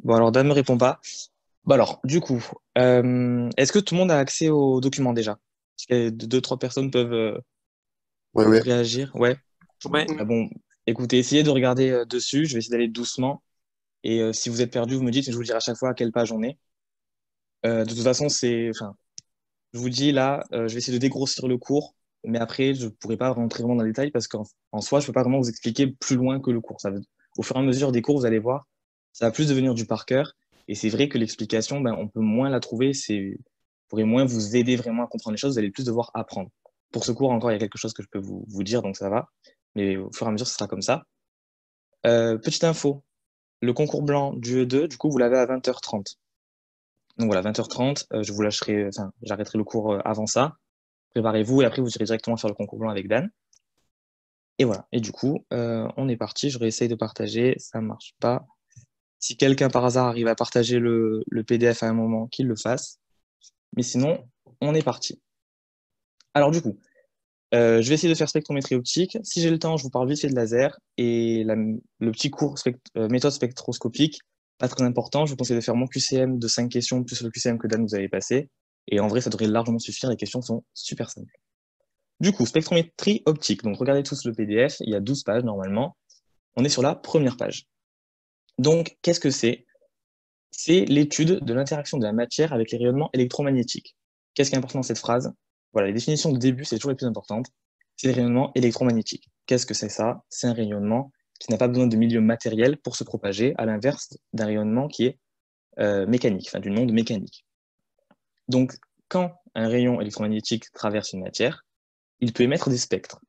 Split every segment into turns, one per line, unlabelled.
Bon, alors, Dan ne me répond pas. Bon, alors, du coup, est-ce que tout le monde a accès aux documents déjà? Est-ce que deux, trois personnes
Ouais,
peuvent
ouais.
réagir? Ouais.
Ouais.
Ah bon, écoutez, essayez de regarder dessus. Je vais essayer d'aller doucement. Et si vous êtes perdu, vous me dites et je vous dirai à chaque fois à quelle page on est. De toute façon, enfin, je vous dis là, je vais essayer de dégrossir le cours. Mais après, je ne pourrai pas rentrer vraiment dans les détails parce qu'en soi, je ne peux pas vraiment vous expliquer plus loin que le cours. Au fur et à mesure des cours, vous allez voir, ça va plus devenir du par cœur. Et c'est vrai que l'explication, ben, on peut moins la trouver. Vous pourrez moins vous aider vraiment à comprendre les choses. Vous allez plus devoir apprendre. Pour ce cours, encore, il y a quelque chose que je peux vous dire, donc ça va. Mais au fur et à mesure, ce sera comme ça. Petite info, le concours blanc du E2, du coup, vous l'avez à 20h30. Donc voilà, 20h30, je vous lâcherai, enfin, j'arrêterai le cours avant ça. Préparez-vous et après, vous irez directement faire le concours blanc avec Dan. Et voilà. Et du coup, on est parti. Je réessaye de partager. Ça marche pas. Si quelqu'un par hasard arrive à partager le PDF à un moment, qu'il le fasse. Mais sinon, on est parti. Alors du coup, je vais essayer de faire spectrométrie optique. Si j'ai le temps, je vous parle vite fait de laser et le petit cours méthode spectroscopique, pas très important. Je vous conseille de faire mon QCM de 5 questions plus le QCM que Dan vous avez passé. Et en vrai, ça devrait largement suffire. Les questions sont super simples. Du coup, spectrométrie optique. Donc regardez tous le PDF. Il y a 12 pages normalement. On est sur la première page. Donc, qu'est-ce que c'est? C'est l'étude de l'interaction de la matière avec les rayonnements électromagnétiques. Qu'est-ce qui est important dans cette phrase? Voilà, les définitions de début, c'est toujours les plus importantes. C'est les rayonnements électromagnétiques. Qu'est-ce que c'est ça? C'est un rayonnement qui n'a pas besoin de milieu matériel pour se propager, à l'inverse d'un rayonnement qui est mécanique, enfin d'une onde mécanique. Donc, quand un rayon électromagnétique traverse une matière, il peut émettre des spectres.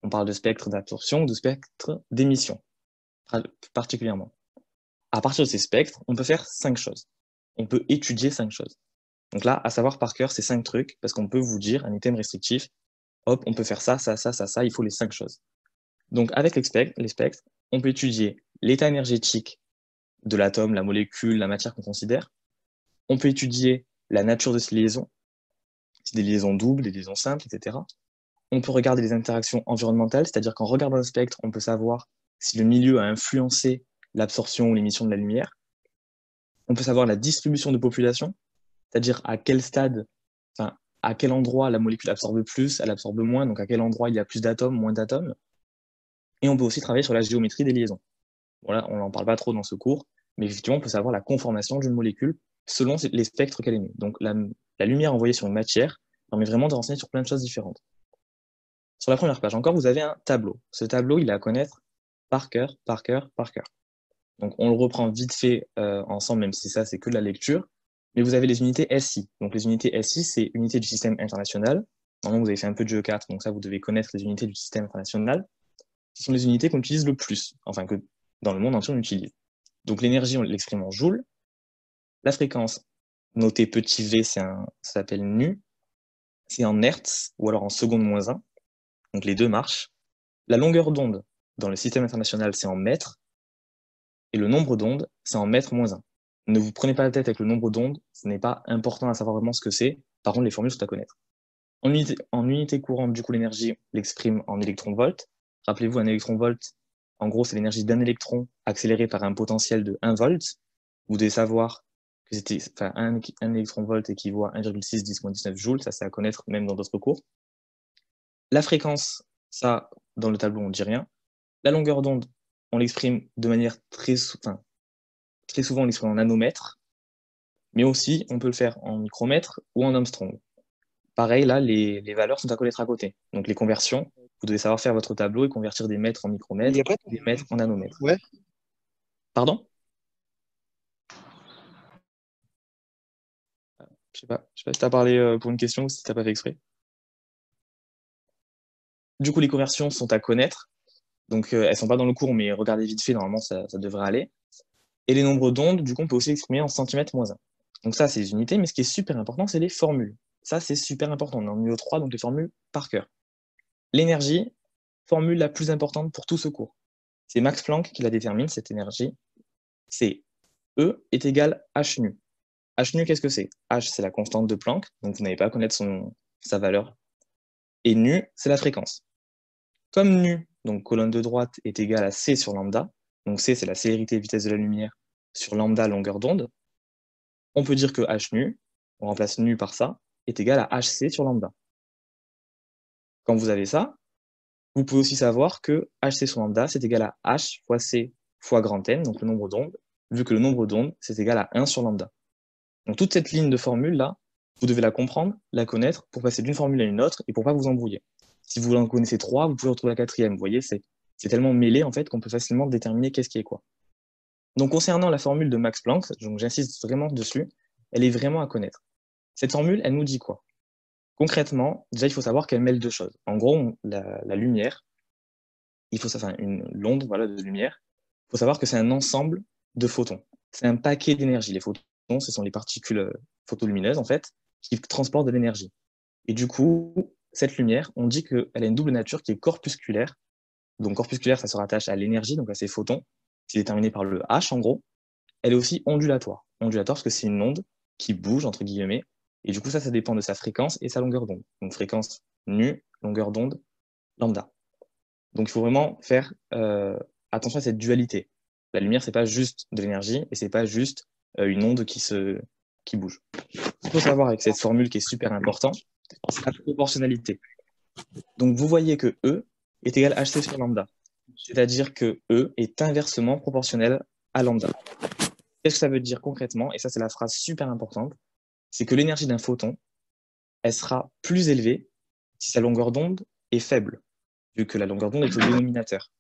On parle de spectre d'absorption ou de spectre d'émission, particulièrement. À partir de ces spectres, on peut faire 5 choses. On peut étudier 5 choses. Donc là, à savoir par cœur, c'est 5 trucs, parce qu'on peut vous dire un item restrictif, hop, on peut faire ça, ça, ça, ça, ça, il faut les 5 choses. Donc avec les spectres, on peut étudier l'état énergétique de l'atome, la molécule, la matière qu'on considère. On peut étudier la nature de ces liaisons, c'est des liaisons doubles, des liaisons simples, etc. On peut regarder les interactions environnementales, c'est-à-dire qu'en regardant un spectre, on peut savoir si le milieu a influencé l'absorption ou l'émission de la lumière. On peut savoir la distribution de population, c'est-à-dire à quel stade, enfin, à quel endroit la molécule absorbe plus, elle absorbe moins, donc à quel endroit il y a plus d'atomes, moins d'atomes. Et on peut aussi travailler sur la géométrie des liaisons. Voilà, on n'en parle pas trop dans ce cours, mais effectivement, on peut savoir la conformation d'une molécule selon les spectres qu'elle émet. Donc la lumière envoyée sur une matière permet vraiment de renseigner sur plein de choses différentes. Sur la première page encore, vous avez un tableau. Ce tableau, il est à connaître par cœur, par cœur, par cœur. Donc on le reprend vite fait ensemble, même si ça, c'est que de la lecture. Mais vous avez les unités SI. Donc les unités SI, c'est unités du système international. Normalement, vous avez fait un peu de GE4, donc ça, vous devez connaître les unités du système international. Ce sont les unités qu'on utilise le plus, enfin que dans le monde entier, on utilise. Donc l'énergie, on l'exprime en joules. La fréquence, notée petit v, ça s'appelle nu. C'est en hertz, ou alors en seconde moins 1. Donc les deux marchent. La longueur d'onde dans le système international, c'est en mètres. Et le nombre d'ondes, c'est en mètres moins 1. Ne vous prenez pas la tête avec le nombre d'ondes, ce n'est pas important à savoir vraiment ce que c'est. Par contre, les formules sont à connaître. En unité courante, du coup, l'énergie l'exprime en électron-volt. Rappelez-vous, un électron-volt, en gros, c'est l'énergie d'un électron accéléré par un potentiel de 1 volt. Vous devez savoir que enfin, un électron-volt équivaut à 1,6 10-19 joules. Ça, c'est à connaître même dans d'autres cours. La fréquence, ça, dans le tableau, on ne dit rien. La longueur d'onde, on l'exprime de manière enfin, très souvent, on l'exprime en nanomètres, mais aussi, on peut le faire en micromètres ou en Armstrong. Pareil, là, les valeurs sont à connaître à côté. Donc, les conversions, vous devez savoir faire votre tableau et convertir des mètres en
Il y
micromètres,
a pas
des mètres en nanomètres.
Ouais.
Pardon? Je sais pas si tu as parlé pour une question ou si tu n'as pas fait exprès. Du coup, les conversions sont à connaître. Donc, elles sont pas dans le cours, mais regardez vite fait, normalement, ça devrait aller. Et les nombres d'ondes, du coup, on peut aussi exprimer en centimètres moins 1. Donc ça, c'est les unités, mais ce qui est super important, c'est les formules. Ça, c'est super important. On est en niveau 3, donc les formules par cœur. L'énergie, formule la plus importante pour tout ce cours. C'est Max Planck qui la détermine, cette énergie. C'est E est égal à H nu. H nu, qu'est-ce que c'est? H, c'est la constante de Planck, donc vous n'avez pas à connaître sa valeur. Et nu, c'est la fréquence. Comme nu, donc colonne de droite, est égal à C sur lambda, donc C, c'est la célérité et vitesse de la lumière, sur lambda longueur d'onde, on peut dire que h nu, on remplace nu par ça, est égal à hc sur lambda. Quand vous avez ça, vous pouvez aussi savoir que hc sur lambda, c'est égal à h fois c fois grand N, donc le nombre d'ondes, vu que le nombre d'ondes, c'est égal à 1 sur lambda. Donc toute cette ligne de formule-là, vous devez la comprendre, la connaître, pour passer d'une formule à une autre, et pour pas vous embrouiller. Si vous en connaissez 3, vous pouvez retrouver la quatrième. Vous voyez, c'est tellement mêlé, en fait, qu'on peut facilement déterminer qu'est-ce qui est quoi. Donc concernant la formule de Max Planck, donc j'insiste vraiment dessus, elle est vraiment à connaître. Cette formule, elle nous dit quoi? Concrètement, déjà, il faut savoir qu'elle mêle deux choses. En gros, la lumière, l'onde voilà, de lumière, il faut savoir que c'est un ensemble de photons. C'est un paquet d'énergie. Les photons, ce sont les particules photolumineuses, en fait, qui transportent de l'énergie. Et du coup, cette lumière, on dit qu'elle a une double nature qui est corpusculaire. Donc corpusculaire, ça se rattache à l'énergie, donc à ces photons, c'est déterminé par le H en gros. Elle est aussi ondulatoire. Ondulatoire parce que c'est une onde qui bouge, entre guillemets, et du coup ça dépend de sa fréquence et sa longueur d'onde. Donc fréquence nu, longueur d'onde, lambda. Donc il faut vraiment faire attention à cette dualité. La lumière, c'est pas juste de l'énergie, et c'est pas juste une onde qui bouge. Ce qu'il faut savoir avec cette formule qui est super importante, c'est la proportionnalité. Donc vous voyez que E est égal à hc sur lambda. C'est-à-dire que E est inversement proportionnel à lambda. Qu'est-ce que ça veut dire concrètement? Et ça, c'est la phrase super importante. C'est que l'énergie d'un photon, elle sera plus élevée si sa longueur d'onde est faible, vu que la longueur d'onde est au dénominateur.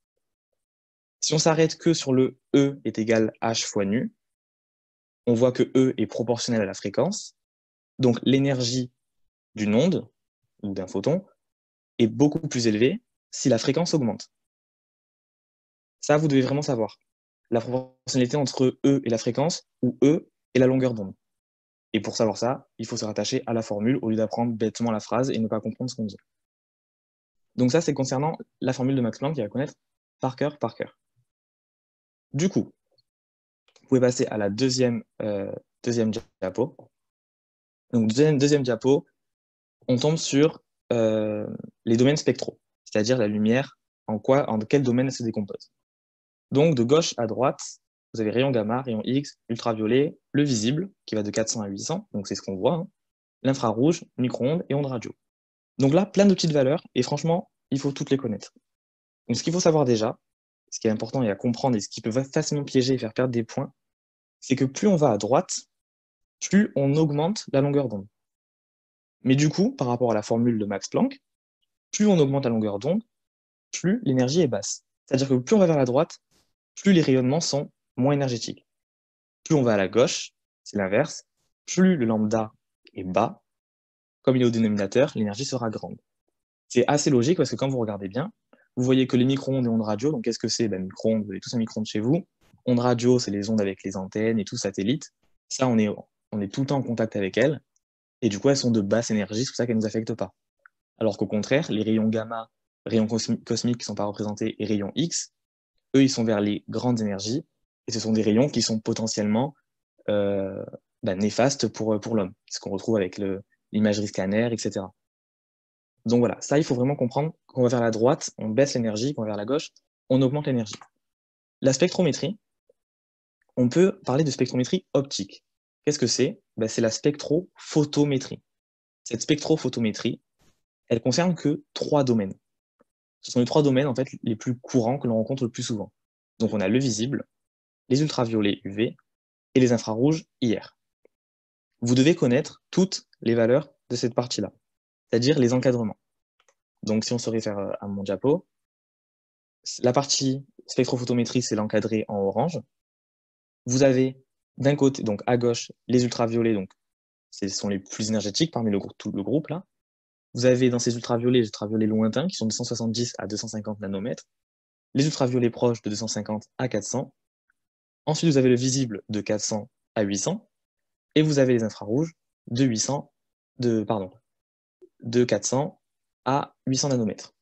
Si on s'arrête que sur le E est égal H fois nu, on voit que E est proportionnel à la fréquence. Donc l'énergie d'une onde, ou d'un photon, est beaucoup plus élevée si la fréquence augmente. Ça, vous devez vraiment savoir. La proportionnalité entre E et la fréquence, ou E et la longueur d'onde. Et pour savoir ça, il faut se rattacher à la formule au lieu d'apprendre bêtement la phrase et ne pas comprendre ce qu'on dit. Donc ça, c'est concernant la formule de Max Planck qu'il va connaître par cœur, par cœur. Du coup, vous pouvez passer à la deuxième diapo. Donc deuxième diapo, on tombe sur les domaines spectraux, c'est-à-dire la lumière, en quel domaine elle se décompose. Donc de gauche à droite, vous avez rayon gamma, rayon X, ultraviolet, le visible, qui va de 400 à 800, donc c'est ce qu'on voit, hein, l'infrarouge, micro-ondes et ondes radio. Donc là, plein de petites valeurs, et franchement, il faut toutes les connaître. Donc ce qu'il faut savoir déjà, ce qui est important et à comprendre, et ce qui peut facilement piéger et faire perdre des points, c'est que plus on va à droite, plus on augmente la longueur d'onde. Mais du coup, par rapport à la formule de Max Planck, plus on augmente la longueur d'onde, plus l'énergie est basse. C'est-à-dire que plus on va vers la droite, plus les rayonnements sont moins énergétiques. Plus on va à la gauche, c'est l'inverse, plus le lambda est bas, comme il est au dénominateur, l'énergie sera grande. C'est assez logique parce que quand vous regardez bien, vous voyez que les micro-ondes et ondes radio, donc qu'est-ce que c'est? Micro-ondes, vous avez tous un micro-ondes chez vous. Ondes radio, c'est les ondes avec les antennes et tout, satellites. Ça, on est tout le temps en contact avec elles. Et du coup, elles sont de basse énergie, c'est pour ça qu'elles ne nous affectent pas. Alors qu'au contraire, les rayons gamma, rayons cosmiques qui ne sont pas représentés, et rayons X, eux, ils sont vers les grandes énergies. Et ce sont des rayons qui sont potentiellement néfastes pour l'homme. Ce qu'on retrouve avec l'imagerie scanner, etc. Donc voilà, ça, il faut vraiment comprendre. Quand on va vers la droite, on baisse l'énergie. Quand on va vers la gauche, on augmente l'énergie. La spectrométrie, on peut parler de spectrométrie optique. Qu'est-ce que c'est? C'est la spectrophotométrie. Cette spectrophotométrie, elle concerne que 3 domaines. Ce sont les 3 domaines en fait les plus courants que l'on rencontre le plus souvent. Donc on a le visible, les ultraviolets UV et les infrarouges IR. Vous devez connaître toutes les valeurs de cette partie-là, c'est-à-dire les encadrements. Donc si on se réfère à mon diapo, la partie spectrophotométrie, c'est l'encadré en orange. Vous avez d'un côté, donc à gauche, les ultraviolets, donc ce sont les plus énergétiques parmi tout le groupe là. Vous avez dans ces ultraviolets les ultraviolets lointains qui sont de 170 à 250 nanomètres, les ultraviolets proches de 250 à 400. Ensuite, vous avez le visible de 400 à 800, et vous avez les infrarouges de 400 à 800 nanomètres.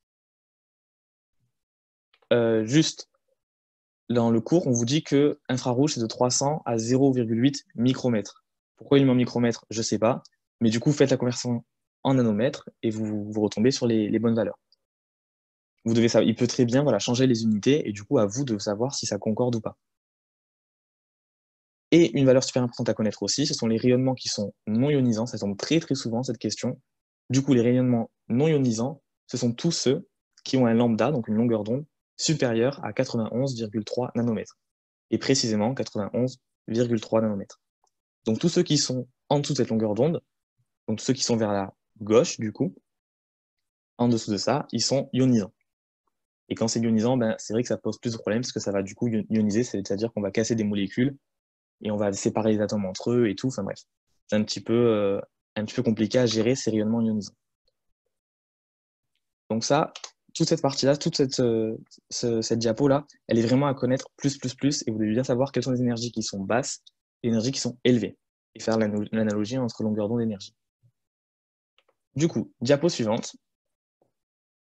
Juste, dans le cours, on vous dit que infrarouge, c'est de 300 à 0,8 micromètres. Pourquoi il met en micromètres? Je ne sais pas. Mais du coup, faites la conversion en nanomètres et vous retombez sur les bonnes valeurs. Il peut très bien changer les unités et du coup, à vous de savoir si ça concorde ou pas. Et une valeur super importante à connaître aussi, ce sont les rayonnements qui sont non ionisants. Ça tombe très très souvent, cette question. Du coup, les rayonnements non ionisants, ce sont tous ceux qui ont un lambda, donc une longueur d'onde, supérieure à 91,3 nanomètres. Et précisément 91,3 nanomètres. Donc tous ceux qui sont en dessous de cette longueur d'onde, donc tous ceux qui sont vers la gauche, du coup, en dessous de ça, ils sont ionisants. Et quand c'est ionisant, ben, c'est vrai que ça pose plus de problèmes parce que ça va du coup ioniser, c'est-à-dire qu'on va casser des molécules et on va séparer les atomes entre eux et tout. Enfin bref, c'est un petit peu compliqué à gérer ces rayonnements ionisants. Donc ça, toute cette partie-là, cette diapo-là, elle est vraiment à connaître plus, et vous devez bien savoir quelles sont les énergies qui sont basses et les énergies qui sont élevées, et faire l'analogie entre longueur d'onde et énergie. Du coup, diapo suivante,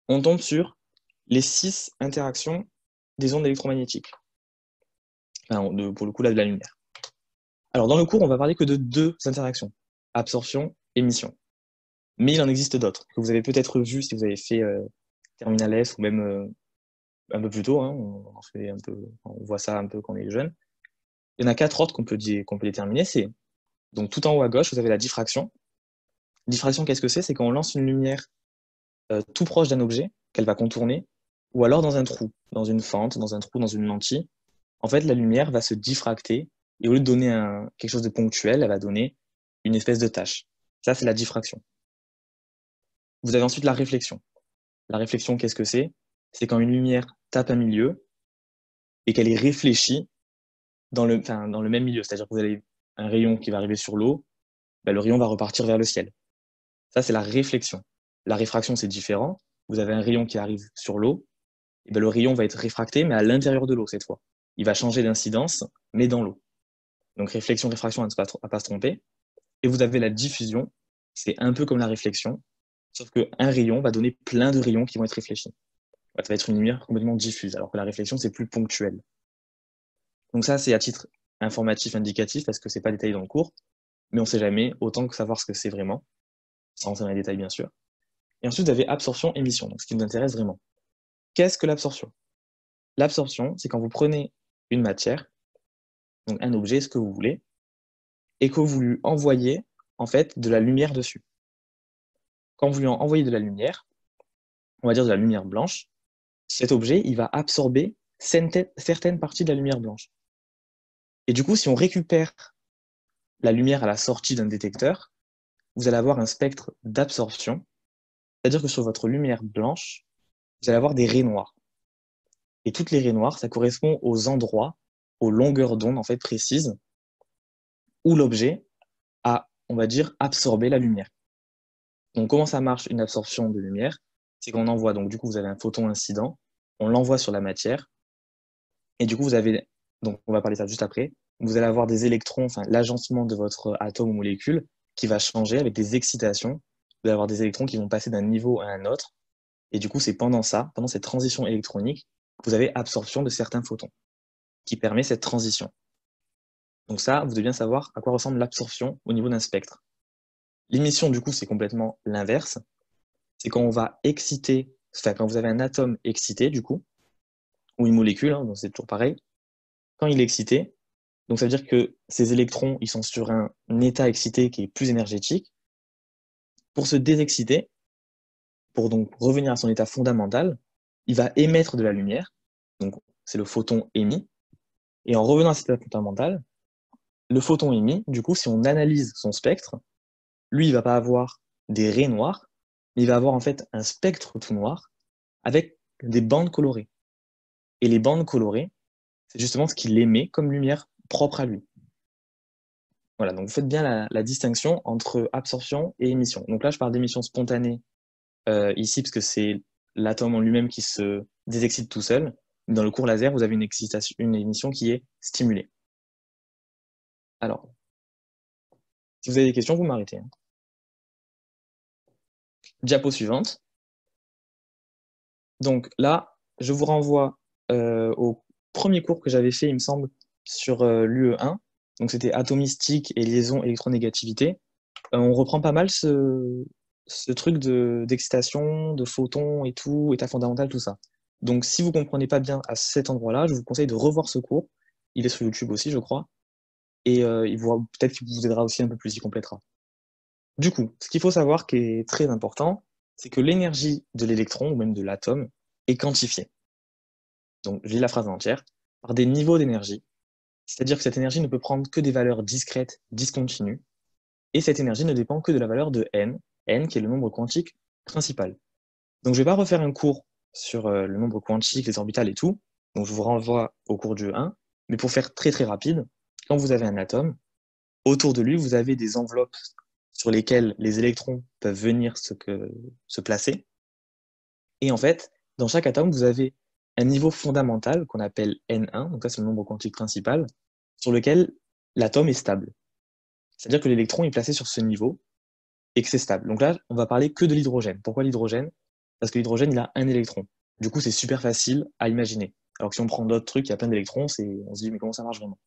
on tombe sur les 6 interactions des ondes électromagnétiques. Enfin, pour le coup, là, de la lumière. Alors, dans le cours, on va parler que de 2 interactions, absorption, émission. Mais il en existe d'autres, que vous avez peut-être vu si vous avez fait Terminal S ou même un peu plus tôt, hein, on voit ça un peu quand on est jeune. Il y en a 4 autres qu'on peut déterminer. C'est donc tout en haut à gauche, vous avez la diffraction. Diffraction, qu'est-ce que c'est? C'est quand on lance une lumière tout proche d'un objet qu'elle va contourner, ou alors dans un trou, dans une fente, dans un trou, dans une lentille. En fait, la lumière va se diffracter, et au lieu de donner quelque chose de ponctuel, elle va donner une espèce de tache. Ça, c'est la diffraction. Vous avez ensuite la réflexion. La réflexion, qu'est-ce que c'est? C'est quand une lumière tape un milieu et qu'elle est réfléchie dans le même milieu. C'est-à-dire que vous avez un rayon qui va arriver sur l'eau, ben, le rayon va repartir vers le ciel. Ça, c'est la réflexion. La réfraction, c'est différent. Vous avez un rayon qui arrive sur l'eau, et ben, le rayon va être réfracté, mais à l'intérieur de l'eau cette fois. Il va changer d'incidence, mais dans l'eau. Donc réflexion, réfraction, à ne pas se tromper. Et vous avez la diffusion, c'est un peu comme la réflexion, sauf qu'un rayon va donner plein de rayons qui vont être réfléchis. Ça va être une lumière complètement diffuse, alors que la réflexion, c'est plus ponctuel. Donc ça, c'est à titre informatif, indicatif, parce que c'est pas détaillé dans le cours, mais on sait jamais, autant que savoir ce que c'est vraiment, sans rentrer dans les détails bien sûr. Et ensuite, vous avez absorption, émission, donc ce qui nous intéresse vraiment. Qu'est-ce que l'absorption? L'absorption, c'est quand vous prenez une matière, donc un objet, ce que vous voulez, et que vous lui envoyez en fait de la lumière dessus. Quand vous lui envoyez de la lumière, on va dire de la lumière blanche, cet objet, il va absorber certaines parties de la lumière blanche. Et du coup, si on récupère la lumière à la sortie d'un détecteur, vous allez avoir un spectre d'absorption, c'est-à-dire que sur votre lumière blanche, vous allez avoir des raies noires. Et toutes les raies noires, ça correspond aux endroits, aux longueurs d'onde en fait précises, où l'objet a, on va dire, absorbé la lumière. Donc comment ça marche une absorption de lumière? C'est qu'on envoie, donc du coup vous avez un photon incident, on l'envoie sur la matière, et du coup vous avez, donc on va parler de ça juste après, vous allez avoir des électrons, enfin l'agencement de votre atome ou molécule qui va changer avec des excitations, vous allez avoir des électrons qui vont passer d'un niveau à un autre, et du coup c'est pendant cette transition électronique, vous avez absorption de certains photons, qui permet cette transition. Donc ça, vous devez bien savoir à quoi ressemble l'absorption au niveau d'un spectre. L'émission, du coup, c'est complètement l'inverse. C'est quand on va exciter, enfin quand vous avez un atome excité, du coup, ou une molécule, hein, donc c'est toujours pareil, quand il est excité, donc ça veut dire que ces électrons, ils sont sur un état excité qui est plus énergétique. Pour se désexciter, pour donc revenir à son état fondamental, il va émettre de la lumière, donc c'est le photon émis, et en revenant à cet état fondamental, le photon émis, du coup, si on analyse son spectre, lui, il va pas avoir des raies noires, mais il va avoir en fait un spectre tout noir avec des bandes colorées. Et les bandes colorées, c'est justement ce qu'il émet comme lumière propre à lui. Voilà, donc vous faites bien la distinction entre absorption et émission. Donc là, je parle d'émission spontanée ici, parce que c'est l'atome en lui-même qui se désexcite tout seul. Dans le cours laser, vous avez une émission qui est stimulée. Alors, si vous avez des questions, vous m'arrêtez, hein. Diapo suivante. Donc là, je vous renvoie au premier cours que j'avais fait, il me semble, sur l'UE1. Donc c'était atomistique et liaison électronégativité. On reprend pas mal ce truc d'excitation, de photons et tout, état fondamental, tout ça. Donc si vous comprenez pas bien à cet endroit-là, je vous conseille de revoir ce cours. Il est sur YouTube aussi, je crois. et peut-être qu'il vous aidera aussi un peu plus, il complétera. Du coup, ce qu'il faut savoir qui est très important, c'est que l'énergie de l'électron ou même de l'atome est quantifiée. Donc, je lis la phrase entière, par des niveaux d'énergie, c'est-à-dire que cette énergie ne peut prendre que des valeurs discrètes, discontinues, et cette énergie ne dépend que de la valeur de n qui est le nombre quantique principal. Donc, je ne vais pas refaire un cours sur le nombre quantique, les orbitales et tout, donc je vous renvoie au cours du 1, mais pour faire très très rapide, quand vous avez un atome, autour de lui, vous avez des enveloppes sur lesquelles les électrons peuvent venir se placer. Et en fait, dans chaque atome, vous avez un niveau fondamental qu'on appelle N1, donc ça c'est le nombre quantique principal, sur lequel l'atome est stable. C'est-à-dire que l'électron est placé sur ce niveau et que c'est stable. Donc là, on va parler que de l'hydrogène. Pourquoi l'hydrogène? Parce que l'hydrogène, il a un électron. Du coup, c'est super facile à imaginer. Alors que si on prend d'autres trucs, il y a plein d'électrons, on se dit, mais comment ça marche vraiment?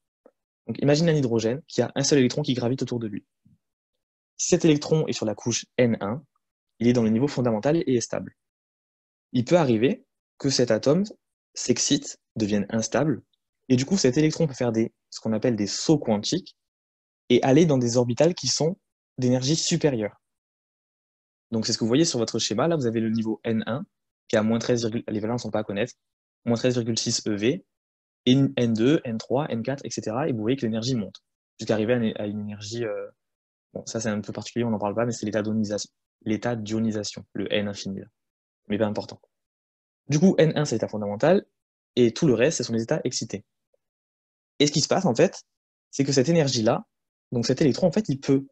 Donc imagine un hydrogène qui a un seul électron qui gravite autour de lui. Si cet électron est sur la couche N1, il est dans le niveau fondamental et est stable. Il peut arriver que cet atome s'excite, devienne instable, et du coup cet électron peut faire ce qu'on appelle des sauts quantiques et aller dans des orbitales qui sont d'énergie supérieure. Donc c'est ce que vous voyez sur votre schéma, là vous avez le niveau N1 qui est à moins 13, les valeurs ne sont pas à connaître, moins 13,6 EV, et N2, N3, N4, etc. Et vous voyez que l'énergie monte, jusqu'à arriver à une énergie, bon ça c'est un peu particulier, on n'en parle pas, mais c'est l'état d'ionisation, le N infini, là. Mais pas important. Du coup, N1, c'est l'état fondamental, et tout le reste, ce sont les états excités. Et ce qui se passe, en fait, c'est que cette énergie-là, donc cet électron, en fait, il peut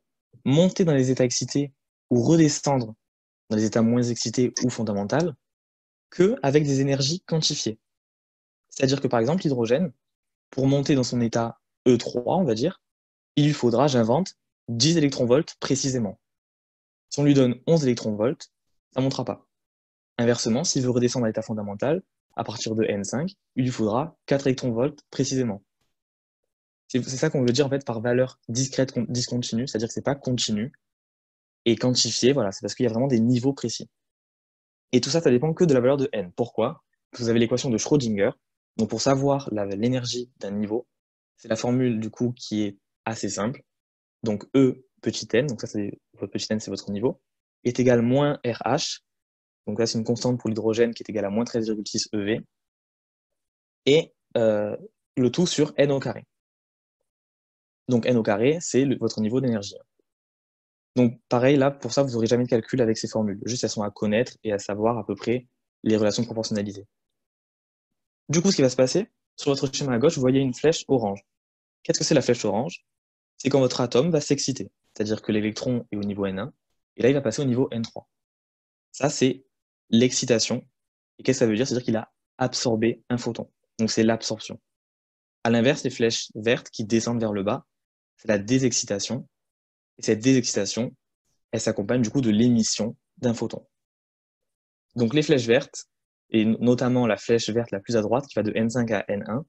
monter dans les états excités ou redescendre dans les états moins excités ou fondamentaux qu'avec des énergies quantifiées. C'est-à-dire que, par exemple, l'hydrogène, pour monter dans son état E3, on va dire, il lui faudra, j'invente, 10 électronvolts précisément. Si on lui donne 11 électronvolts, ça ne montera pas. Inversement, s'il veut redescendre à l'état fondamental, à partir de N5, il lui faudra 4 électronvolts précisément. C'est ça qu'on veut dire en fait par valeur discrète discontinue, c'est-à-dire que c'est pas continu et quantifié, voilà, c'est parce qu'il y a vraiment des niveaux précis. Et tout ça, ça dépend que de la valeur de n. Pourquoi? Parce que vous avez l'équation de Schrödinger. Donc pour savoir l'énergie d'un niveau, c'est la formule du coup qui est assez simple. Donc E petit n, donc ça c'est votre petit n, c'est votre niveau, est égal moins RH. Donc là c'est une constante pour l'hydrogène qui est égale à moins 13,6 EV. Et le tout sur n au carré. Donc n au carré, c'est votre niveau d'énergie. Donc pareil, là, pour ça, vous n'aurez jamais de calcul avec ces formules. Juste, elles sont à connaître et à savoir à peu près les relations proportionnalisées. Du coup, ce qui va se passer, sur votre schéma à gauche, vous voyez une flèche orange. Qu'est-ce que c'est la flèche orange? C'est quand votre atome va s'exciter. C'est-à-dire que l'électron est au niveau N1, et là, il va passer au niveau N3. Ça, c'est l'excitation. Et qu'est-ce que ça veut dire? C'est-à-dire qu'il a absorbé un photon. Donc c'est l'absorption. À l'inverse, les flèches vertes qui descendent vers le bas, c'est la désexcitation. Et cette désexcitation, elle s'accompagne du coup de l'émission d'un photon. Donc les flèches vertes, et notamment la flèche verte la plus à droite qui va de N5 à N1,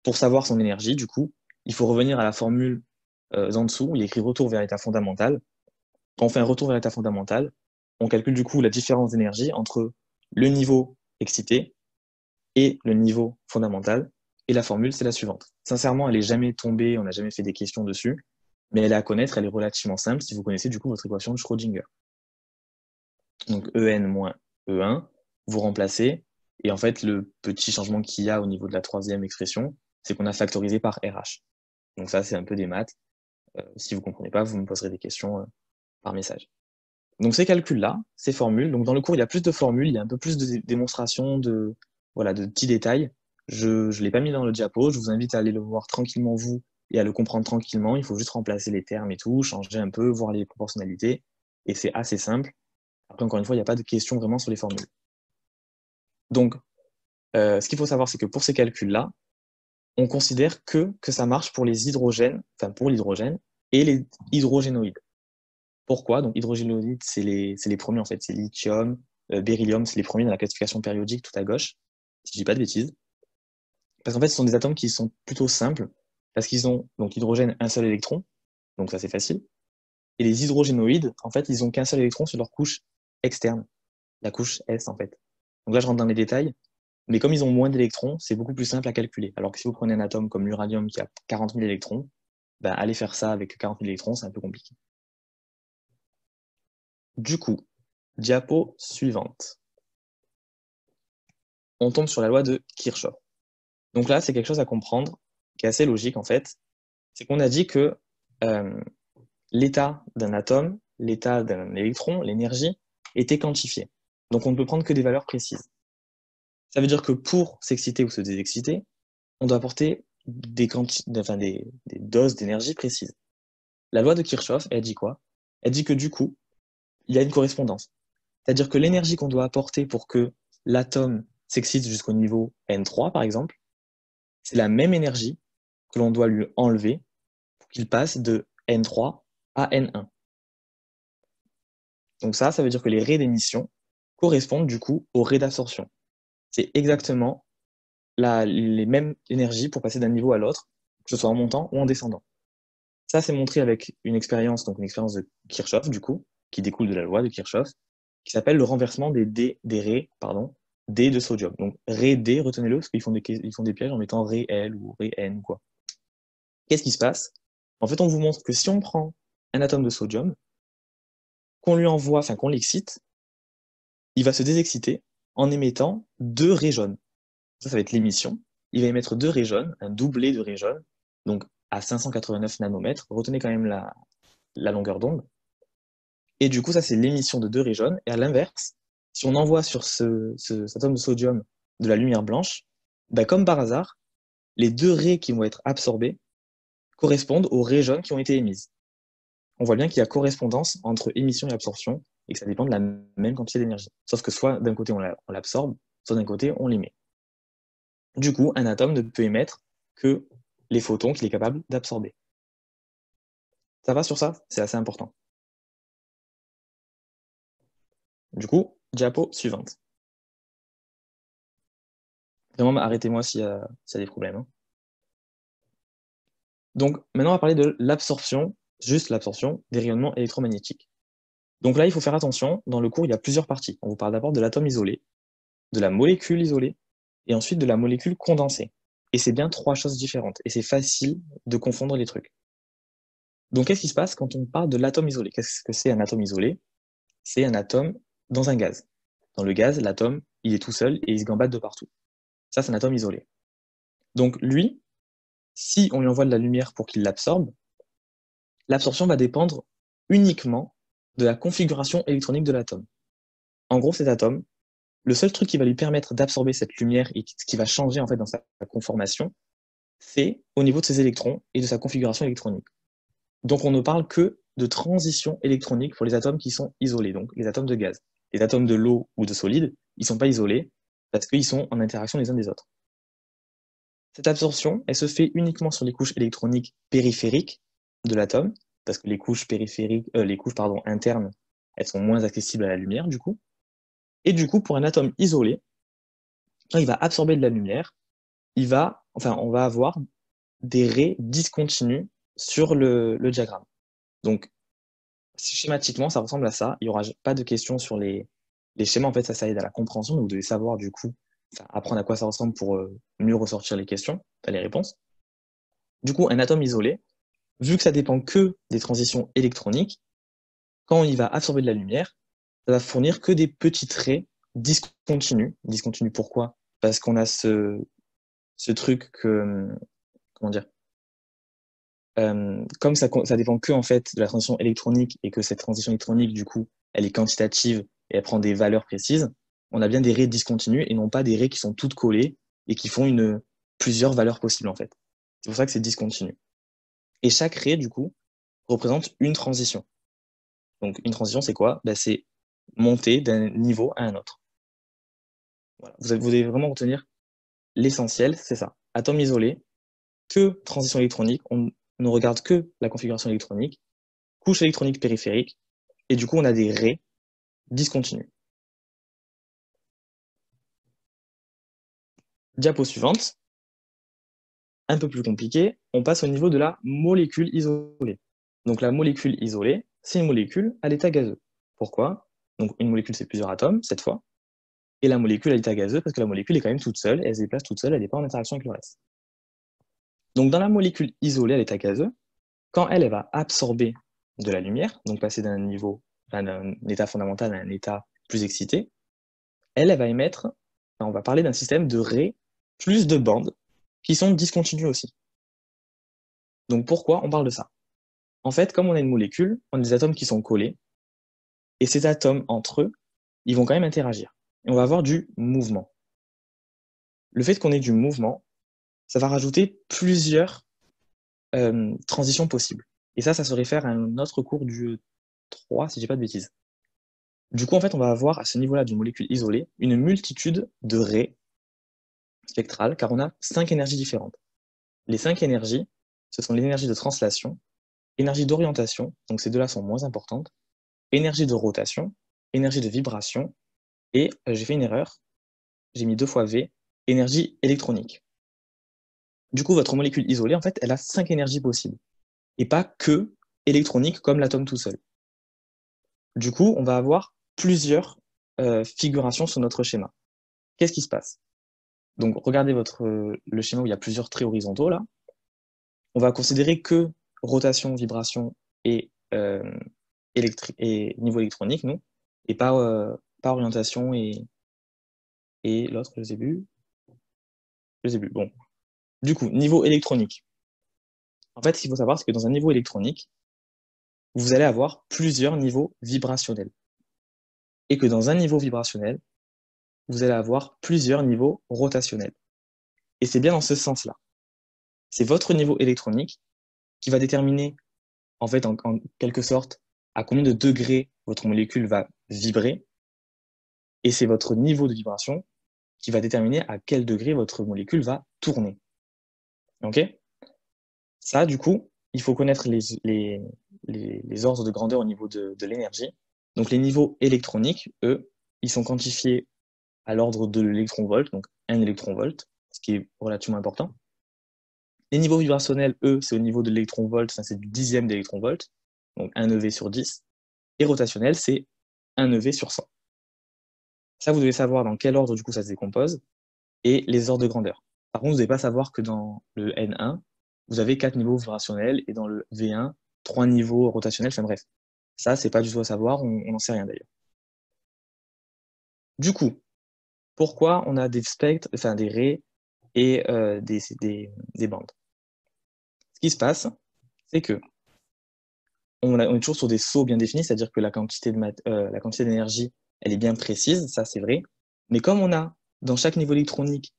pour savoir son énergie, du coup, il faut revenir à la formule en dessous, où il y a écrit retour vers l'état fondamental. Quand on fait un retour vers l'état fondamental, on calcule du coup la différence d'énergie entre le niveau excité et le niveau fondamental, et la formule, c'est la suivante. Sincèrement, elle n'est jamais tombée, on n'a jamais fait des questions dessus, mais elle est à connaître, elle est relativement simple si vous connaissez du coup votre équation de Schrödinger. Donc En moins E1, vous remplacez, et en fait, le petit changement qu'il y a au niveau de la troisième expression, c'est qu'on a factorisé par RH. Donc ça, c'est un peu des maths. Si vous ne comprenez pas, vous me poserez des questions par message. Donc ces calculs-là, ces formules, donc dans le cours, il y a plus de formules, il y a un peu plus de démonstrations, voilà, de petits détails. Je ne l'ai pas mis dans le diapo, je vous invite à aller le voir tranquillement vous et à le comprendre tranquillement. Il faut juste remplacer les termes et tout, changer un peu, voir les proportionnalités, et c'est assez simple. Après, encore une fois, il n'y a pas de questions vraiment sur les formules. Donc, ce qu'il faut savoir, c'est que pour ces calculs-là, on considère que ça marche pour les hydrogènes, enfin pour l'hydrogène, et les hydrogénoïdes. Pourquoi? Donc, hydrogénoïdes, c'est les premiers, en fait. C'est lithium, beryllium, c'est les premiers dans la classification périodique tout à gauche, si je dis pas de bêtises. Parce qu'en fait, ce sont des atomes qui sont plutôt simples, parce qu'ils ont, donc l'hydrogène, un seul électron, donc ça c'est facile. Et les hydrogénoïdes, en fait, ils ont qu'un seul électron sur leur couche externe, la couche S, en fait. Donc là, je rentre dans les détails, mais comme ils ont moins d'électrons, c'est beaucoup plus simple à calculer. Alors que si vous prenez un atome comme l'uranium qui a 40 000 électrons, ben, aller faire ça avec 40 000 électrons, c'est un peu compliqué. Du coup, diapo suivante. On tombe sur la loi de Kirchhoff. Donc là, c'est quelque chose à comprendre, qui est assez logique en fait. C'est qu'on a dit que l'état d'un atome, l'état d'un électron, l'énergie, était quantifié. Donc on ne peut prendre que des valeurs précises. Ça veut dire que pour s'exciter ou se désexciter, on doit apporter des doses d'énergie précises. La loi de Kirchhoff, elle dit quoi? Elle dit que du coup, il y a une correspondance. C'est-à-dire que l'énergie qu'on doit apporter pour que l'atome s'excite jusqu'au niveau N3, par exemple, c'est la même énergie que l'on doit lui enlever pour qu'il passe de N3 à N1. Donc ça veut dire que les raies d'émission correspondent du coup aux raies d'absorption. C'est exactement les mêmes énergies pour passer d'un niveau à l'autre, que ce soit en montant ou en descendant. Ça, c'est montré avec une expérience, donc une expérience de Kirchhoff, du coup, qui découle de la loi de Kirchhoff, qui s'appelle le renversement des raies, D de sodium. Donc, raies D, retenez-le, parce qu'ils font des pièges en mettant raies L ou raies N, quoi. Qu'est-ce qui se passe? En fait, on vous montre que si on prend un atome de sodium, qu'on lui envoie, enfin qu'on l'excite, il va se désexciter en émettant 2 raies jaunes. Ça va être l'émission. Il va émettre 2 raies jaunes, un doublé de raies jaunes, donc à 589 nanomètres. Retenez quand même la longueur d'onde. Et du coup, ça, c'est l'émission de 2 raies jaunes. Et à l'inverse, si on envoie sur cet atome de sodium de la lumière blanche, bah, comme par hasard, les 2 raies qui vont être absorbées correspondent aux raies jaunes qui ont été émises. On voit bien qu'il y a correspondance entre émission et absorption et que ça dépend de la même quantité d'énergie. Sauf que soit d'un côté on l'absorbe, soit d'un côté on l'émet. Du coup, un atome ne peut émettre que les photons qu'il est capable d'absorber. Ça va sur ça? C'est assez important. Du coup, diapo suivante. Vraiment, arrêtez-moi s'il y a des problèmes, hein. Donc, maintenant, on va parler de l'absorption, juste l'absorption des rayonnements électromagnétiques. Donc là, il faut faire attention. Dans le cours, il y a plusieurs parties. On vous parle d'abord de l'atome isolé, de la molécule isolée, et ensuite de la molécule condensée. Et c'est bien 3 choses différentes. Et c'est facile de confondre les trucs. Donc, qu'est-ce qui se passe quand on parle de l'atome isolé? Qu'est-ce que c'est un atome isolé? C'est un atome dans un gaz. Dans le gaz, l'atome, il est tout seul et il se gambade de partout. Ça, c'est un atome isolé. Donc, lui, si on lui envoie de la lumière pour qu'il l'absorbe, l'absorption va dépendre uniquement de la configuration électronique de l'atome. En gros, cet atome, le seul truc qui va lui permettre d'absorber cette lumière et ce qui va changer en fait dans sa conformation, c'est au niveau de ses électrons et de sa configuration électronique. Donc on ne parle que de transition électronique pour les atomes qui sont isolés, donc les atomes de gaz. Les atomes de l'eau ou de solide, ils ne sont pas isolés parce qu'ils sont en interaction les uns des autres. Cette absorption, elle se fait uniquement sur les couches électroniques périphériques de l'atome, parce que les couches internes, elles sont moins accessibles à la lumière du coup. Et du coup, pour un atome isolé, quand il va absorber de la lumière, on va avoir des raies discontinues sur le diagramme. Donc, schématiquement, ça ressemble à ça. Il n'y aura pas de questions sur les schémas. En fait, ça aide à la compréhension, mais vous devez savoir du coup, apprendre à quoi ça ressemble pour mieux ressortir les questions, les réponses. Du coup, un atome isolé, vu que ça dépend que des transitions électroniques, quand il va absorber de la lumière, ça va fournir que des petites raies discontinues. Discontinues pourquoi? Parce qu'on a ce truc que, comment dire, comme ça dépend que en fait de la transition électronique et que cette transition électronique du coup elle est quantitative et elle prend des valeurs précises, on a bien des raies discontinues et non pas des raies qui sont toutes collées et qui font plusieurs valeurs possibles en fait. C'est pour ça que c'est discontinu. Et chaque raie du coup représente une transition. Donc une transition c'est quoi? Ben, c'est monter d'un niveau à un autre. Voilà. Vous devez vraiment retenir l'essentiel, c'est ça. Atome isolé, que transition électronique, on ne regarde que la configuration électronique, couche électronique périphérique, et du coup, on a des raies discontinues. Diapo suivante, un peu plus compliqué, on passe au niveau de la molécule isolée. Donc la molécule isolée, c'est une molécule à l'état gazeux. Pourquoi? Donc une molécule, c'est plusieurs atomes, cette fois, et la molécule à l'état gazeux, parce que la molécule est quand même toute seule, elle se déplace toute seule, elle n'est pas en interaction avec le reste. Donc dans la molécule isolée à l'état gazeux, Quand elle va absorber de la lumière, donc passer d'un niveau, d'un état fondamental à un état plus excité, elle va émettre, on va parler d'un système de raies plus de bandes qui sont discontinues aussi. Donc pourquoi on parle de ça? En fait, comme on a une molécule, on a des atomes qui sont collés, et ces atomes entre eux, ils vont quand même interagir. Et on va avoir du mouvement. Le fait qu'on ait du mouvement, ça va rajouter plusieurs transitions possibles. Et ça se réfère à un autre cours du 3, si je dis pas de bêtises. Du coup, en fait, on va avoir à ce niveau-là d'une molécule isolée une multitude de raies spectrales, car on a 5 énergies différentes. Les 5 énergies, ce sont les énergies de translation, énergie d'orientation, donc ces deux-là sont moins importantes, énergie de rotation, énergie de vibration, et j'ai fait une erreur, j'ai mis 2 fois V, énergie électronique. Du coup, votre molécule isolée, en fait, elle a 5 énergies possibles, et pas que électronique comme l'atome tout seul. Du coup, on va avoir plusieurs figurations sur notre schéma. Qu'est-ce qui se passe? Donc, regardez le schéma où il y a plusieurs traits horizontaux, là. On va considérer que rotation, vibration et, et niveau électronique, nous, et pas orientation et l'autre, je sais plus. Je sais plus. Bon. Du coup, niveau électronique. En fait, ce qu'il faut savoir, c'est que dans un niveau électronique, vous allez avoir plusieurs niveaux vibrationnels. Et que dans un niveau vibrationnel, vous allez avoir plusieurs niveaux rotationnels. Et c'est bien dans ce sens-là. C'est votre niveau électronique qui va déterminer, en fait, en quelque sorte, à combien de degrés votre molécule va vibrer. Et c'est votre niveau de vibration qui va déterminer à quel degré votre molécule va tourner. OK? Ça, du coup, il faut connaître les ordres de grandeur au niveau de l'énergie. Donc les niveaux électroniques, eux, ils sont quantifiés à l'ordre de l'électron-volt, donc 1 électron-volt, ce qui est relativement important. Les niveaux vibrationnels, eux, c'est au niveau de l'électron-volt, c'est du dixième d'électron-volt, donc 1 eV sur 10. Et rotationnel, c'est 1 eV sur 100. Ça, vous devez savoir dans quel ordre, du coup, ça se décompose, et les ordres de grandeur. Par contre, vous ne devez pas savoir que dans le N1, vous avez 4 niveaux vibrationnels, et dans le V1, 3 niveaux rotationnels, enfin bref. Ça, c'est pas du tout à savoir, on n'en sait rien d'ailleurs. Du coup, pourquoi on a des spectres, enfin des raies et des bandes? Ce qui se passe, c'est que on est toujours sur des sauts bien définis, c'est-à-dire que la quantité d'énergie, elle est bien précise, ça c'est vrai. Mais comme on a dans chaque niveau électronique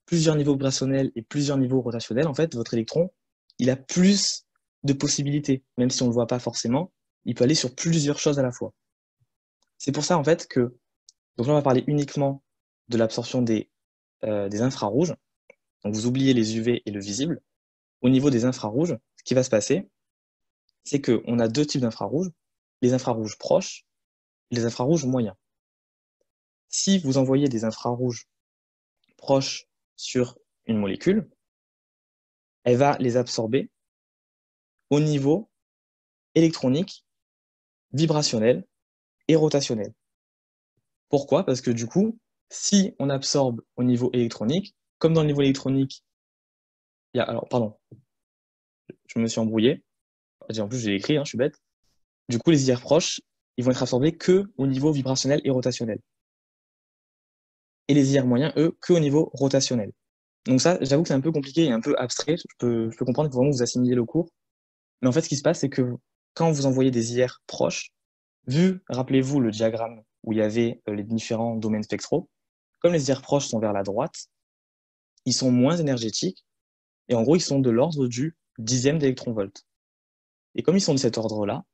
plusieurs niveaux vibrationnels et plusieurs niveaux rotationnels, en fait, votre électron, il a plus de possibilités, même si on ne le voit pas forcément, il peut aller sur plusieurs choses à la fois. C'est pour ça, en fait, que, donc là, on va parler uniquement de l'absorption des infrarouges. Donc, vous oubliez les UV et le visible. Au niveau des infrarouges, ce qui va se passer, c'est qu'on a 2 types d'infrarouges, les infrarouges proches et les infrarouges moyens. Si vous envoyez des infrarouges proches sur une molécule, elle va les absorber au niveau électronique, vibrationnel et rotationnel. Pourquoi? Parce que du coup, si on absorbe au niveau électronique, comme dans le niveau électronique, alors, pardon, je me suis embrouillé. En plus, j'ai écrit, hein, je suis bête. Du coup, les IR proches, ils vont être absorbés que au niveau vibrationnel et rotationnel. Et les IR moyens, eux, que au niveau rotationnel. Donc ça, j'avoue que c'est un peu compliqué et un peu abstrait. Je peux comprendre que vraiment vous assimilez le cours. Mais en fait, ce qui se passe, c'est que quand vous envoyez des IR proches, rappelez-vous le diagramme où il y avait les différents domaines spectraux, comme les IR proches sont vers la droite, ils sont moins énergétiques, et en gros, ils sont de l'ordre du dixième d'électron-volt. Et comme ils sont de cet ordre-là,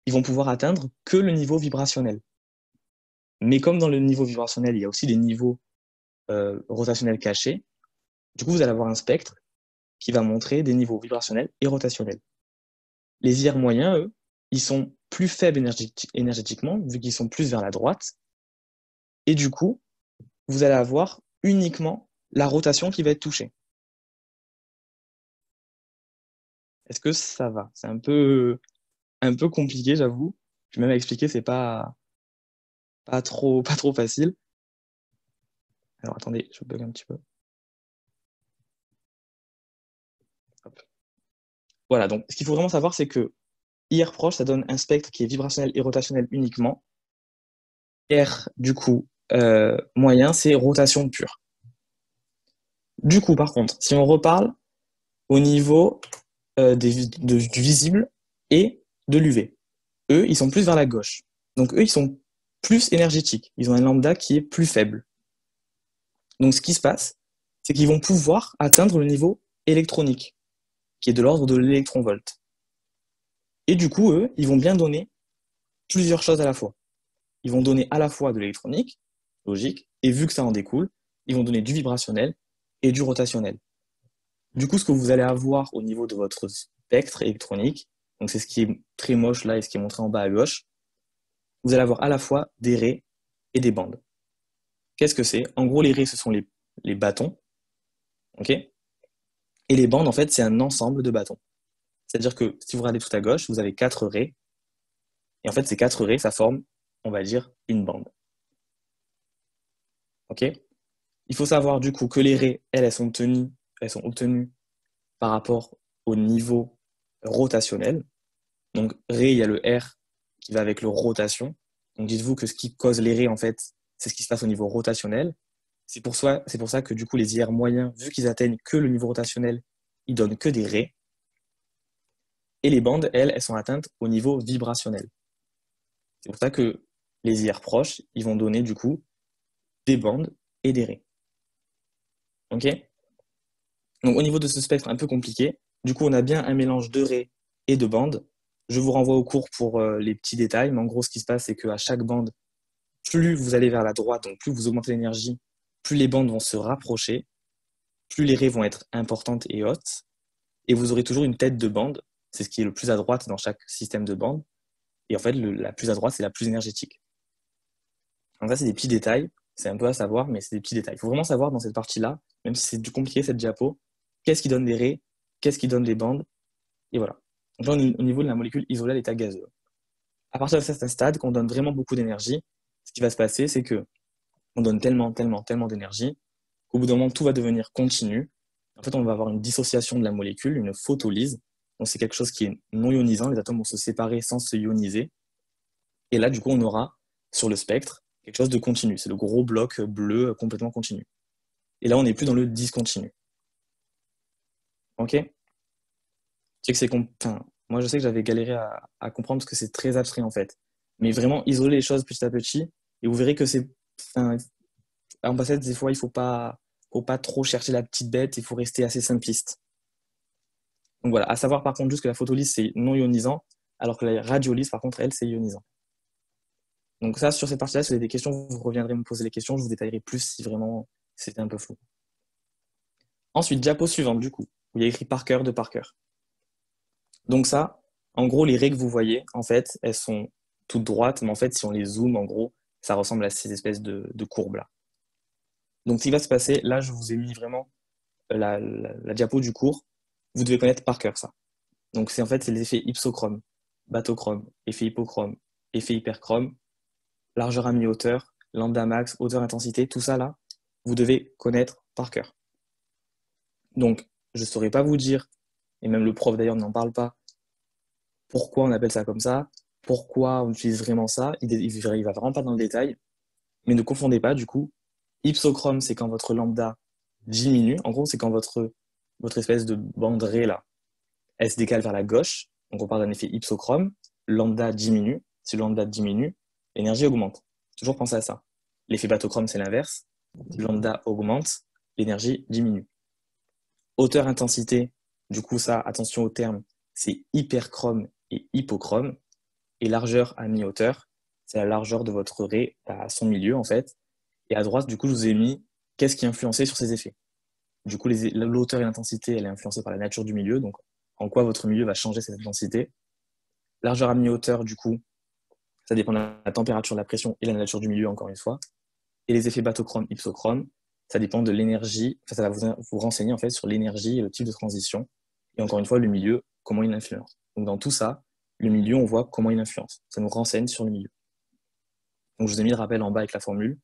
ils vont pouvoir atteindre que le niveau vibrationnel. Mais comme dans le niveau vibrationnel, il y a aussi des niveaux rotationnels cachés, du coup, vous allez avoir un spectre qui va montrer des niveaux vibrationnels et rotationnels. Les IR moyens, eux, ils sont plus faibles énergétiquement, vu qu'ils sont plus vers la droite, et du coup, vous allez avoir uniquement la rotation qui va être touchée. Est-ce que ça va? C'est un peu compliqué, j'avoue. Puis même à expliquer, c'est pas trop facile. Alors attendez, je bug un petit peu. Hop. Voilà, donc ce qu'il faut vraiment savoir, c'est que IR proche, ça donne un spectre qui est vibrationnel et rotationnel uniquement. R, du coup, moyen, c'est rotation pure. Du coup, par contre, si on reparle au niveau du visible et de l'UV, eux, ils sont plus vers la gauche. Donc, eux, ils sont plus énergétiques. Ils ont un lambda qui est plus faible. Donc, ce qui se passe, c'est qu'ils vont pouvoir atteindre le niveau électronique, qui est de l'ordre de l'électronvolt. Et du coup, eux, ils vont bien donner plusieurs choses à la fois. Ils vont donner à la fois de l'électronique, logique, et vu que ça en découle, ils vont donner du vibrationnel et du rotationnel. Du coup, ce que vous allez avoir au niveau de votre spectre électronique, donc c'est ce qui est très moche là et ce qui est montré en bas à gauche, vous allez avoir à la fois des raies et des bandes. Qu'est-ce que c'est? En gros, les raies, ce sont les bâtons, ok? Et les bandes, en fait, c'est un ensemble de bâtons. C'est-à-dire que si vous regardez tout à gauche, vous avez 4 raies, et en fait, ces 4 raies, ça forme, on va dire, une bande. Ok? Il faut savoir du coup que les raies, elles sont obtenues par rapport au niveau rotationnel. Donc, raies, il y a le R qui va avec le rotation. Donc, dites-vous que ce qui cause les raies, en fait, c'est ce qui se passe au niveau rotationnel. C'est pour ça que du coup, les IR moyens, vu qu'ils atteignent que le niveau rotationnel, ils donnent que des raies. Et les bandes, elles sont atteintes au niveau vibrationnel. C'est pour ça que les IR proches, ils vont donner du coup des bandes et des raies. Ok? Donc au niveau de ce spectre un peu compliqué, du coup on a bien un mélange de raies et de bandes. Je vous renvoie au cours pour les petits détails, mais en gros ce qui se passe c'est qu'à chaque bande, plus vous allez vers la droite, donc plus vous augmentez l'énergie, plus les bandes vont se rapprocher, plus les raies vont être importantes et hautes, et vous aurez toujours une tête de bande, c'est ce qui est le plus à droite dans chaque système de bande, et en fait la plus à droite c'est la plus énergétique. Donc ça c'est des petits détails, c'est un peu à savoir, mais c'est des petits détails. Il faut vraiment savoir dans cette partie-là, même si c'est du compliqué cette diapo, qu'est-ce qui donne des raies, qu'est-ce qui donne des bandes, et voilà. Donc là, au niveau de la molécule isolée à l'état gazeux. À partir de certain stade, quand on donne vraiment beaucoup d'énergie, ce qui va se passer, c'est que on donne tellement, tellement, tellement d'énergie qu'au bout d'un moment, tout va devenir continu. En fait, on va avoir une dissociation de la molécule, une photolyse. Donc, c'est quelque chose qui est non ionisant. Les atomes vont se séparer sans se ioniser. Et là, du coup, on aura sur le spectre quelque chose de continu. C'est le gros bloc bleu complètement continu. Et là, on n'est plus dans le discontinu. Ok? Je sais que enfin, moi, je sais que j'avais galéré à comprendre parce que c'est très abstrait en fait. Mais vraiment, isoler les choses petit à petit, et vous verrez que c'est. Enfin, en passant, des fois, il faut pas trop chercher la petite bête, il faut rester assez simpliste. Donc voilà, à savoir par contre juste que la photolyse, c'est non ionisant, alors que la radiolyse, par contre, elle, c'est ionisant. Donc ça, sur cette partie-là, si vous avez des questions, vous reviendrez me poser les questions, je vous détaillerai plus si vraiment c'était un peu flou. Ensuite, diapo suivante, du coup, où il y a écrit Parker de Parker. Donc ça, en gros, les raies que vous voyez, en fait, elles sont toutes droites, mais en fait, si on les zoome, en gros, ça ressemble à ces espèces de courbes-là. Donc, ce qui va se passer, là, je vous ai mis vraiment la diapo du cours. Vous devez connaître par cœur ça. Donc, c'est les effets hypsochrome, batochrome, effet hypochrome, effet hyperchrome, largeur à mi-hauteur, lambda max, hauteur, intensité, tout ça là, vous devez connaître par cœur. Donc, je ne saurais pas vous dire, et même le prof d'ailleurs n'en parle pas, pourquoi on appelle ça comme ça, pourquoi on utilise vraiment ça, il va vraiment pas dans le détail, mais ne confondez pas du coup, hypsochrome c'est quand votre lambda diminue, en gros c'est quand votre espèce de bande raie là, elle se décale vers la gauche, donc on parle d'un effet hypsochrome, lambda diminue, si le lambda diminue, l'énergie augmente, toujours pensez à ça. L'effet batochrome c'est l'inverse, si le lambda augmente, l'énergie diminue. Hauteur intensité, du coup ça, attention au terme, c'est hyperchrome et hypochrome. Et largeur à mi-hauteur, c'est la largeur de votre raie à son milieu en fait. Et à droite, du coup, je vous ai mis qu'est-ce qui est influencé sur ces effets. Du coup, l'hauteur et l'intensité, elle est influencée par la nature du milieu, donc en quoi votre milieu va changer cette intensité. Largeur à mi-hauteur, du coup, ça dépend de la température, de la pression et la nature du milieu, encore une fois. Et les effets batochrome, hypsochrome, ça dépend de l'énergie, enfin, ça va vous renseigner en fait sur l'énergie et le type de transition. Et encore une fois, le milieu, comment il influence. Donc dans tout ça, le milieu, on voit comment il influence. Ça nous renseigne sur le milieu. Donc je vous ai mis le rappel en bas avec la formule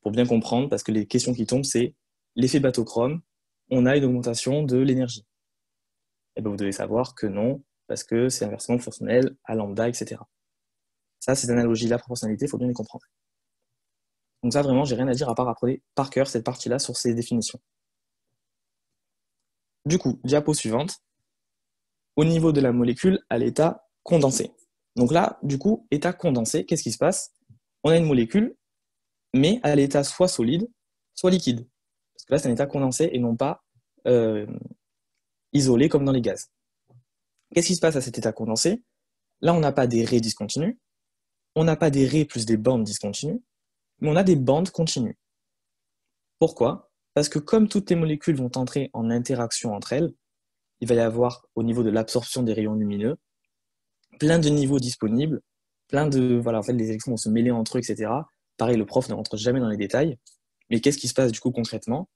pour bien comprendre, parce que les questions qui tombent, c'est l'effet batochrome, on a une augmentation de l'énergie. Et ben, vous devez savoir que non, parce que c'est inversement proportionnel à lambda, etc. Ça, ces analogies-là, proportionnalité, il faut bien les comprendre. Donc ça, vraiment, j'ai rien à dire à part apprendre par cœur cette partie-là sur ces définitions. Du coup, diapo suivante, au niveau de la molécule à l'état condensé. Donc là, du coup, état condensé, qu'est-ce qui se passe? On a une molécule, mais à l'état soit solide, soit liquide. Parce que là, c'est un état condensé et non pas isolé comme dans les gaz. Qu'est-ce qui se passe à cet état condensé? Là, on n'a pas des raies discontinues, on n'a pas des raies plus des bandes discontinues, mais on a des bandes continues. Pourquoi? Parce que comme toutes les molécules vont entrer en interaction entre elles, il va y avoir, au niveau de l'absorption des rayons lumineux, plein de niveaux disponibles, plein de... Voilà, en fait, les électrons vont se mêler entre eux, etc. Pareil, le prof ne rentre jamais dans les détails. Mais qu'est-ce qui se passe du coup concrètement?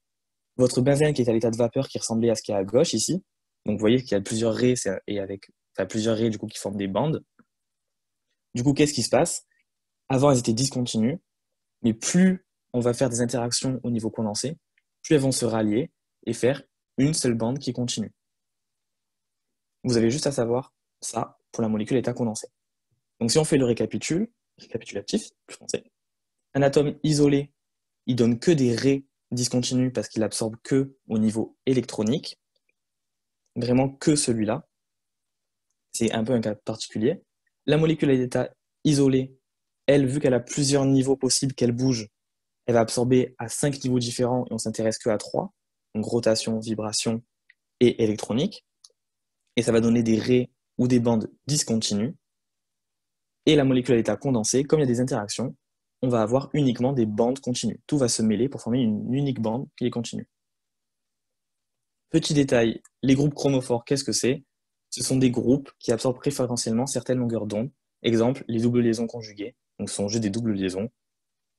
Votre benzène qui est à l'état de vapeur qui ressemblait à ce qu'il y a à gauche ici, donc vous voyez qu'il y a plusieurs raies, et avec plusieurs raies du coup qui forment des bandes. Du coup, qu'est-ce qui se passe? Avant, elles étaient discontinues, mais plus on va faire des interactions au niveau condensé, plus elles vont se rallier et faire une seule bande qui est continue. Vous avez juste à savoir ça pour la molécule état condensé. Donc si on fait le récapitulatif, plus français, un atome isolé, il donne que des raies discontinues parce qu'il absorbe que au niveau électronique, vraiment que celui-là. C'est un peu un cas particulier. La molécule à l'état isolé, elle, vu qu'elle a plusieurs niveaux possibles qu'elle bouge, elle va absorber à 5 niveaux différents et on s'intéresse que à 3, donc rotation, vibration et électronique. Et ça va donner des raies ou des bandes discontinues. Et la molécule à l'état condensé, comme il y a des interactions, on va avoir uniquement des bandes continues. Tout va se mêler pour former une unique bande qui est continue. Petit détail, les groupes chromophores, qu'est-ce que c'est? Ce sont des groupes qui absorbent préférentiellement certaines longueurs d'onde. Exemple, les doubles liaisons conjuguées, donc ce sont juste des doubles liaisons.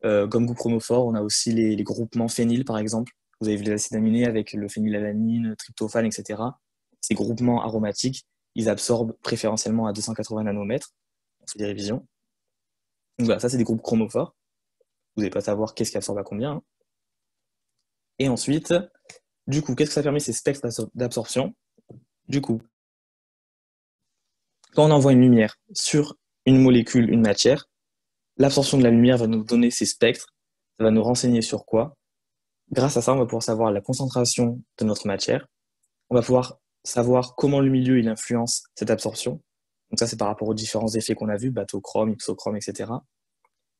Comme groupe chromophore, on a aussi les groupements phényl, par exemple. Vous avez vu les acides aminés avec le phénylalanine, tryptophane, etc. Ces groupements aromatiques, ils absorbent préférentiellement à 280 nanomètres. On fait des révisions. Donc voilà, ça c'est des groupes chromophores. Vous n'allez pas savoir qu'est-ce qui absorbe à combien, hein. Et ensuite, du coup, qu'est-ce que ça permet ces spectres d'absorption? Du coup, quand on envoie une lumière sur une molécule, une matière, l'absorption de la lumière va nous donner ces spectres. Ça va nous renseigner sur quoi? Grâce à ça, on va pouvoir savoir la concentration de notre matière. On va pouvoir savoir comment le milieu il influence cette absorption. Donc ça, c'est par rapport aux différents effets qu'on a vus, bathochrome, hypsochrome, etc.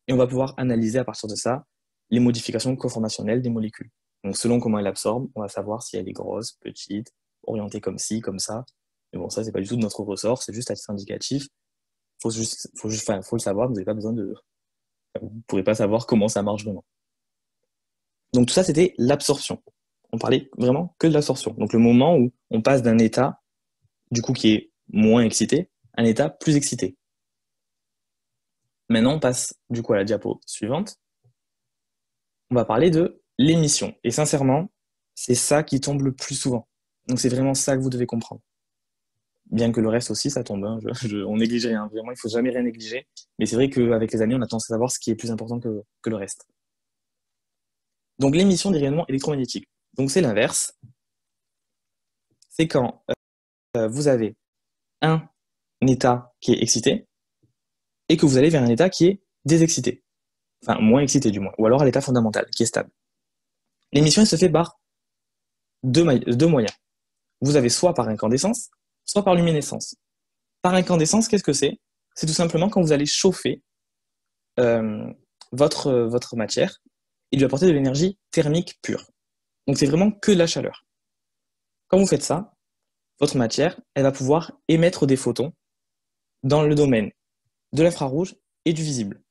Et on va pouvoir analyser à partir de ça les modifications conformationnelles des molécules. Donc selon comment elle absorbe, on va savoir si elle est grosse, petite, orientée comme ci, comme ça. Mais bon, ça, c'est pas du tout de notre ressort, c'est juste à titre indicatif. Faut le savoir, vous n'avez pas besoin de... Vous ne pourrez pas savoir comment ça marche vraiment. Donc tout ça, c'était l'absorption. On parlait vraiment que de l'absorption. Donc le moment où on passe d'un état, du coup, qui est moins excité, à un état plus excité. Maintenant, on passe du coup à la diapo suivante. On va parler de l'émission. Et sincèrement, c'est ça qui tombe le plus souvent. Donc c'est vraiment ça que vous devez comprendre. Bien que le reste aussi, ça tombe. Hein. On néglige rien. Vraiment, il ne faut jamais rien négliger. Mais c'est vrai qu'avec les années, on a tendance à savoir ce qui est plus important que le reste. Donc l'émission des rayonnements électromagnétiques. Donc c'est l'inverse. C'est quand vous avez un état qui est excité et que vous allez vers un état qui est désexcité. Enfin, moins excité du moins. Ou alors à l'état fondamental, qui est stable. L'émission, elle se fait par deux moyens. Vous avez soit par incandescence, soit par luminescence. Par incandescence, qu'est-ce que c'est? C'est tout simplement quand vous allez chauffer votre matière et lui apporter de l'énergie thermique pure. Donc c'est vraiment que de la chaleur. Quand vous faites ça, votre matière, elle va pouvoir émettre des photons dans le domaine de l'infrarouge et du visible.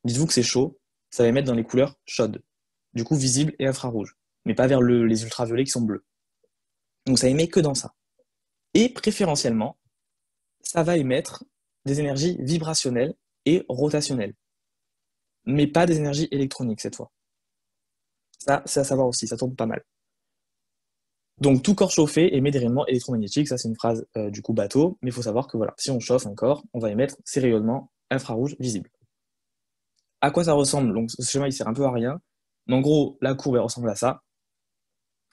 Dites-vous que c'est chaud, ça va émettre dans les couleurs chaudes, du coup visible et infrarouge, mais pas vers les ultraviolets qui sont bleus. Donc ça émet que dans ça. Et préférentiellement, ça va émettre des énergies vibrationnelles et rotationnelles, mais pas des énergies électroniques cette fois. Ça, c'est à savoir aussi, ça tombe pas mal. Donc tout corps chauffé émet des rayonnements électromagnétiques, ça c'est une phrase du coup bateau, mais il faut savoir que voilà, si on chauffe un corps, on va émettre ces rayonnements infrarouges visibles. À quoi ça ressemble? Donc ce schéma il sert un peu à rien, mais en gros la courbe elle ressemble à ça.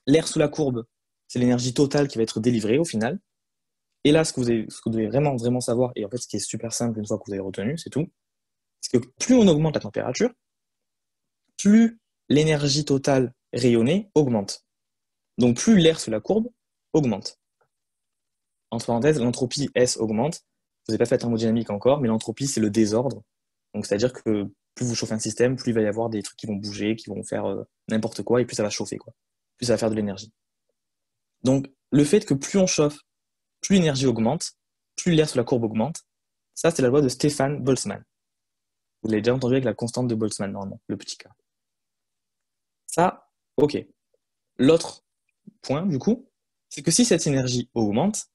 L'air sous la courbe, c'est l'énergie totale qui va être délivrée au final. Et là, ce que vous devez vraiment, vraiment savoir, et en fait, ce qui est super simple une fois que vous avez retenu, c'est tout, c'est que plus on augmente la température, plus l'énergie totale rayonnée augmente. Donc, plus l'air sous la courbe augmente. Entre parenthèses, l'entropie S augmente. Vous n'avez pas fait la thermodynamique encore, mais l'entropie, c'est le désordre. Donc, c'est-à-dire que plus vous chauffez un système, plus il va y avoir des trucs qui vont bouger, qui vont faire n'importe quoi, et plus ça va chauffer, quoi. Plus ça va faire de l'énergie. Donc, le fait que plus on chauffe, plus l'énergie augmente, plus l'air sous la courbe augmente, ça, c'est la loi de Stefan Boltzmann. Vous l'avez déjà entendu avec la constante de Boltzmann, normalement, le petit k. Ça, ok. L'autre point, du coup, c'est que si cette énergie augmente,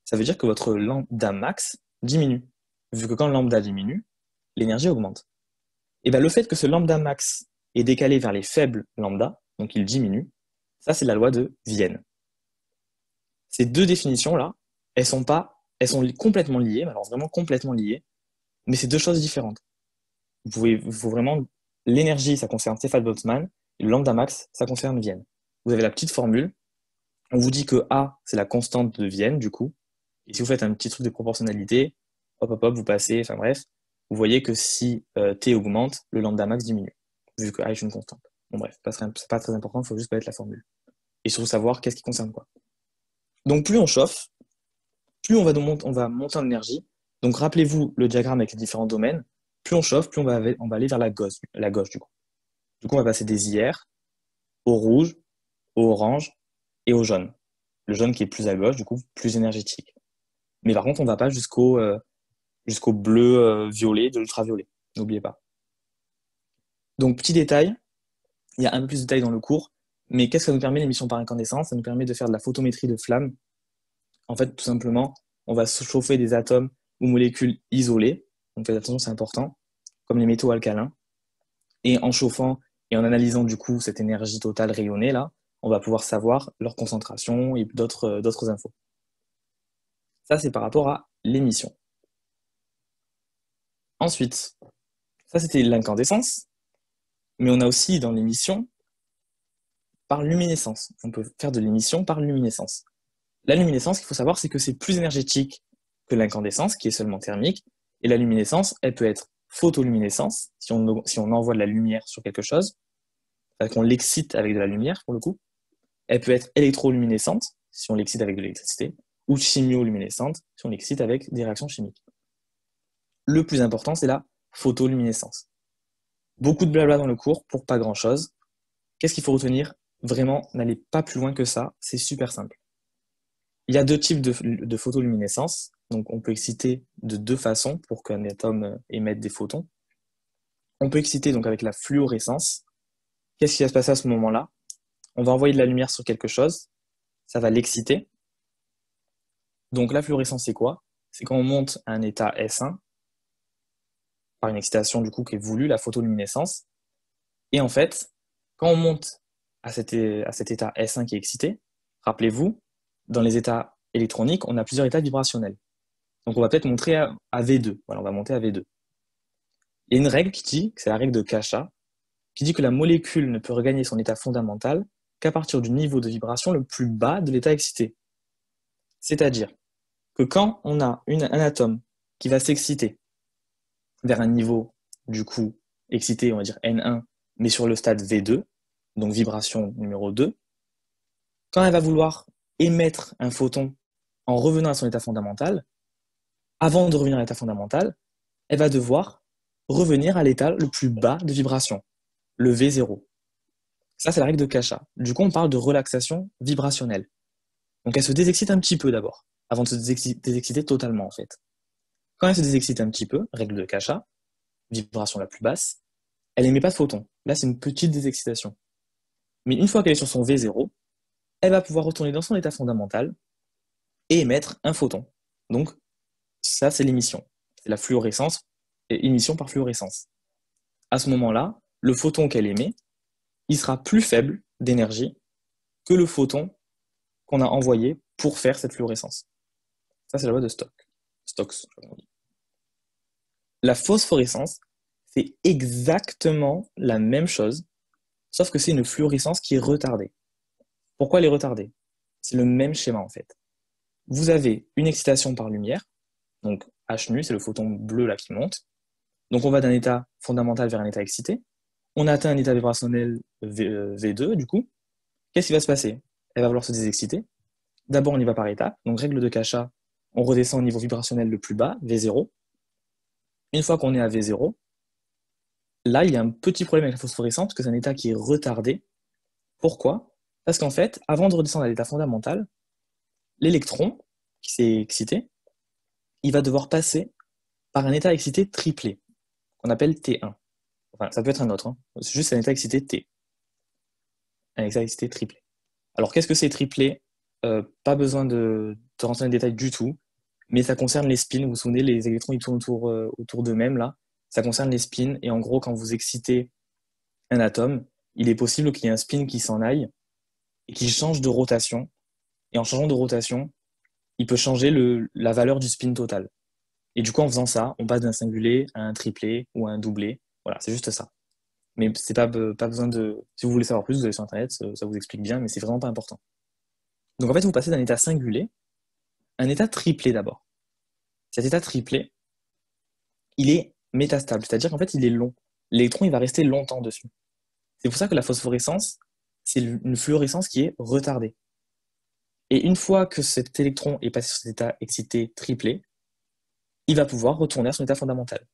ça veut dire que votre lambda max diminue. Vu que quand le lambda diminue, l'énergie augmente. Et bien le fait que ce lambda max est décalé vers les faibles lambda, donc il diminue, ça c'est la loi de Vienne. Ces deux définitions-là, elles sont complètement liées, alors vraiment complètement liées, mais c'est deux choses différentes. Faut vraiment, l'énergie, ça concerne Stefan Boltzmann, et le lambda max, ça concerne Vienne. Vous avez la petite formule, on vous dit que A, c'est la constante de Vienne, du coup, et si vous faites un petit truc de proportionnalité, hop, hop, hop, vous passez, enfin bref, vous voyez que si T augmente, le lambda max diminue, vu que A est une constante. Bon bref, c'est pas très important, il faut juste connaître la formule. Et surtout savoir qu'est-ce qui concerne quoi. Donc plus on chauffe, plus on va monter en énergie. Donc rappelez-vous le diagramme avec les différents domaines. Plus on chauffe, plus on va aller vers la gauche du coup. Du coup, on va passer des IR au rouge, au orange et au jaune. Le jaune qui est plus à gauche, du coup, plus énergétique. Mais par contre, on ne va pas jusqu'au bleu violet de l'ultraviolet. N'oubliez pas. Donc, petit détail, il y a un peu plus de détails dans le cours, mais qu'est-ce que ça nous permet l'émission par incandescence? Ça nous permet de faire de la photométrie de flammes. En fait, tout simplement, on va chauffer des atomes ou molécules isolées. Donc, faites attention, c'est important, comme les métaux alcalins. Et en chauffant et en analysant du coup cette énergie totale rayonnée là, on va pouvoir savoir leur concentration et d'autres infos. Ça, c'est par rapport à l'émission. Ensuite, ça c'était l'incandescence, mais on a aussi dans l'émission par luminescence. On peut faire de l'émission par luminescence. La luminescence, ce qu'il faut savoir, c'est que c'est plus énergétique que l'incandescence, qui est seulement thermique, et la luminescence, elle peut être photoluminescence, si on envoie de la lumière sur quelque chose, qu'on l'excite avec de la lumière pour le coup. Elle peut être électroluminescente, si on l'excite avec de l'électricité, ou chimioluminescente, si on l'excite avec des réactions chimiques. Le plus important, c'est la photoluminescence. Beaucoup de blabla dans le cours pour pas grand-chose. Qu'est-ce qu'il faut retenir? Vraiment, n'allez pas plus loin que ça, c'est super simple. Il y a deux types de photoluminescence, donc on peut exciter de deux façons pour qu'un atome émette des photons. On peut exciter donc avec la fluorescence. Qu'est-ce qui va se passer à ce moment-là? On va envoyer de la lumière sur quelque chose, ça va l'exciter. Donc la fluorescence, c'est quoi? C'est quand on monte à un état S1, par une excitation du coup qui est voulue, la photoluminescence. Et en fait, quand on monte à cet état S1 qui est excité, rappelez-vous, dans les états électroniques, on a plusieurs états vibrationnels. Donc on va peut-être monter à V2. Voilà, on va monter à V2. Il y a une règle qui dit, c'est la règle de Kasha, qui dit que la molécule ne peut regagner son état fondamental qu'à partir du niveau de vibration le plus bas de l'état excité. C'est-à-dire que quand on a un atome qui va s'exciter vers un niveau, du coup, excité, on va dire N1, mais sur le stade V2, donc vibration numéro 2, quand elle va vouloir émettre un photon en revenant à son état fondamental, avant de revenir à l'état fondamental, elle va devoir revenir à l'état le plus bas de vibration, le V0. Ça, c'est la règle de Kasha. Du coup, on parle de relaxation vibrationnelle. Donc, elle se désexcite un petit peu d'abord, avant de se désexciter totalement, en fait. Quand elle se désexcite un petit peu, règle de Kasha, vibration la plus basse, elle n'émet pas de photons. Là, c'est une petite désexcitation. Mais une fois qu'elle est sur son V0, elle va pouvoir retourner dans son état fondamental et émettre un photon. Donc, ça, c'est l'émission. C'est la fluorescence et émission par fluorescence. À ce moment-là, le photon qu'elle émet, il sera plus faible d'énergie que le photon qu'on a envoyé pour faire cette fluorescence. Ça, c'est la loi de Stokes. La phosphorescence, c'est exactement la même chose, sauf que c'est une fluorescence qui est retardée. Pourquoi elle est retardée? C'est le même schéma en fait. vous avez une excitation par lumière, donc H nu, c'est le photon bleu là qui monte. Donc on va d'un état fondamental vers un état excité. On a atteint un état vibrationnel V2, du coup. Qu'est-ce qui va se passer? Elle va vouloir se désexciter. D'abord, on y va par étapes. Donc règle de Kasha, on redescend au niveau vibrationnel le plus bas, V0. Une fois qu'on est à V0, là, il y a un petit problème avec la phosphorescence, parce que c'est un état qui est retardé. Pourquoi? Parce qu'en fait, avant de redescendre à l'état fondamental, l'électron qui s'est excité, il va devoir passer par un état excité triplé, qu'on appelle T1. Enfin, ça peut être un autre, hein. C'est juste un état excité T, un état excité triplé. Alors, qu'est-ce que c'est triplé? Pas besoin de rentrer dans les détails du tout, mais ça concerne les spins. Vous vous souvenez, les électrons ils tournent autour d'eux-mêmes, là. Ça concerne les spins, et en gros, quand vous excitez un atome, il est possible qu'il y ait un spin qui s'en aille et qui change de rotation. Et en changeant de rotation, il peut changer la valeur du spin total. Et du coup, en faisant ça, on passe d'un singulier à un triplé ou à un doublé. Voilà, c'est juste ça. Mais c'est pas besoin de. Si vous voulez savoir plus, vous allez sur Internet, ça vous explique bien, mais c'est vraiment pas important. Donc en fait, vous passez d'un état singulier à un état triplé d'abord. Cet état triplé, il est métastable, c'est-à-dire qu'en fait, il est long. L'électron, il va rester longtemps dessus. C'est pour ça que la phosphorescence, c'est une fluorescence qui est retardée. Et une fois que cet électron est passé sur cet état excité triplé, il va pouvoir retourner à son état fondamental.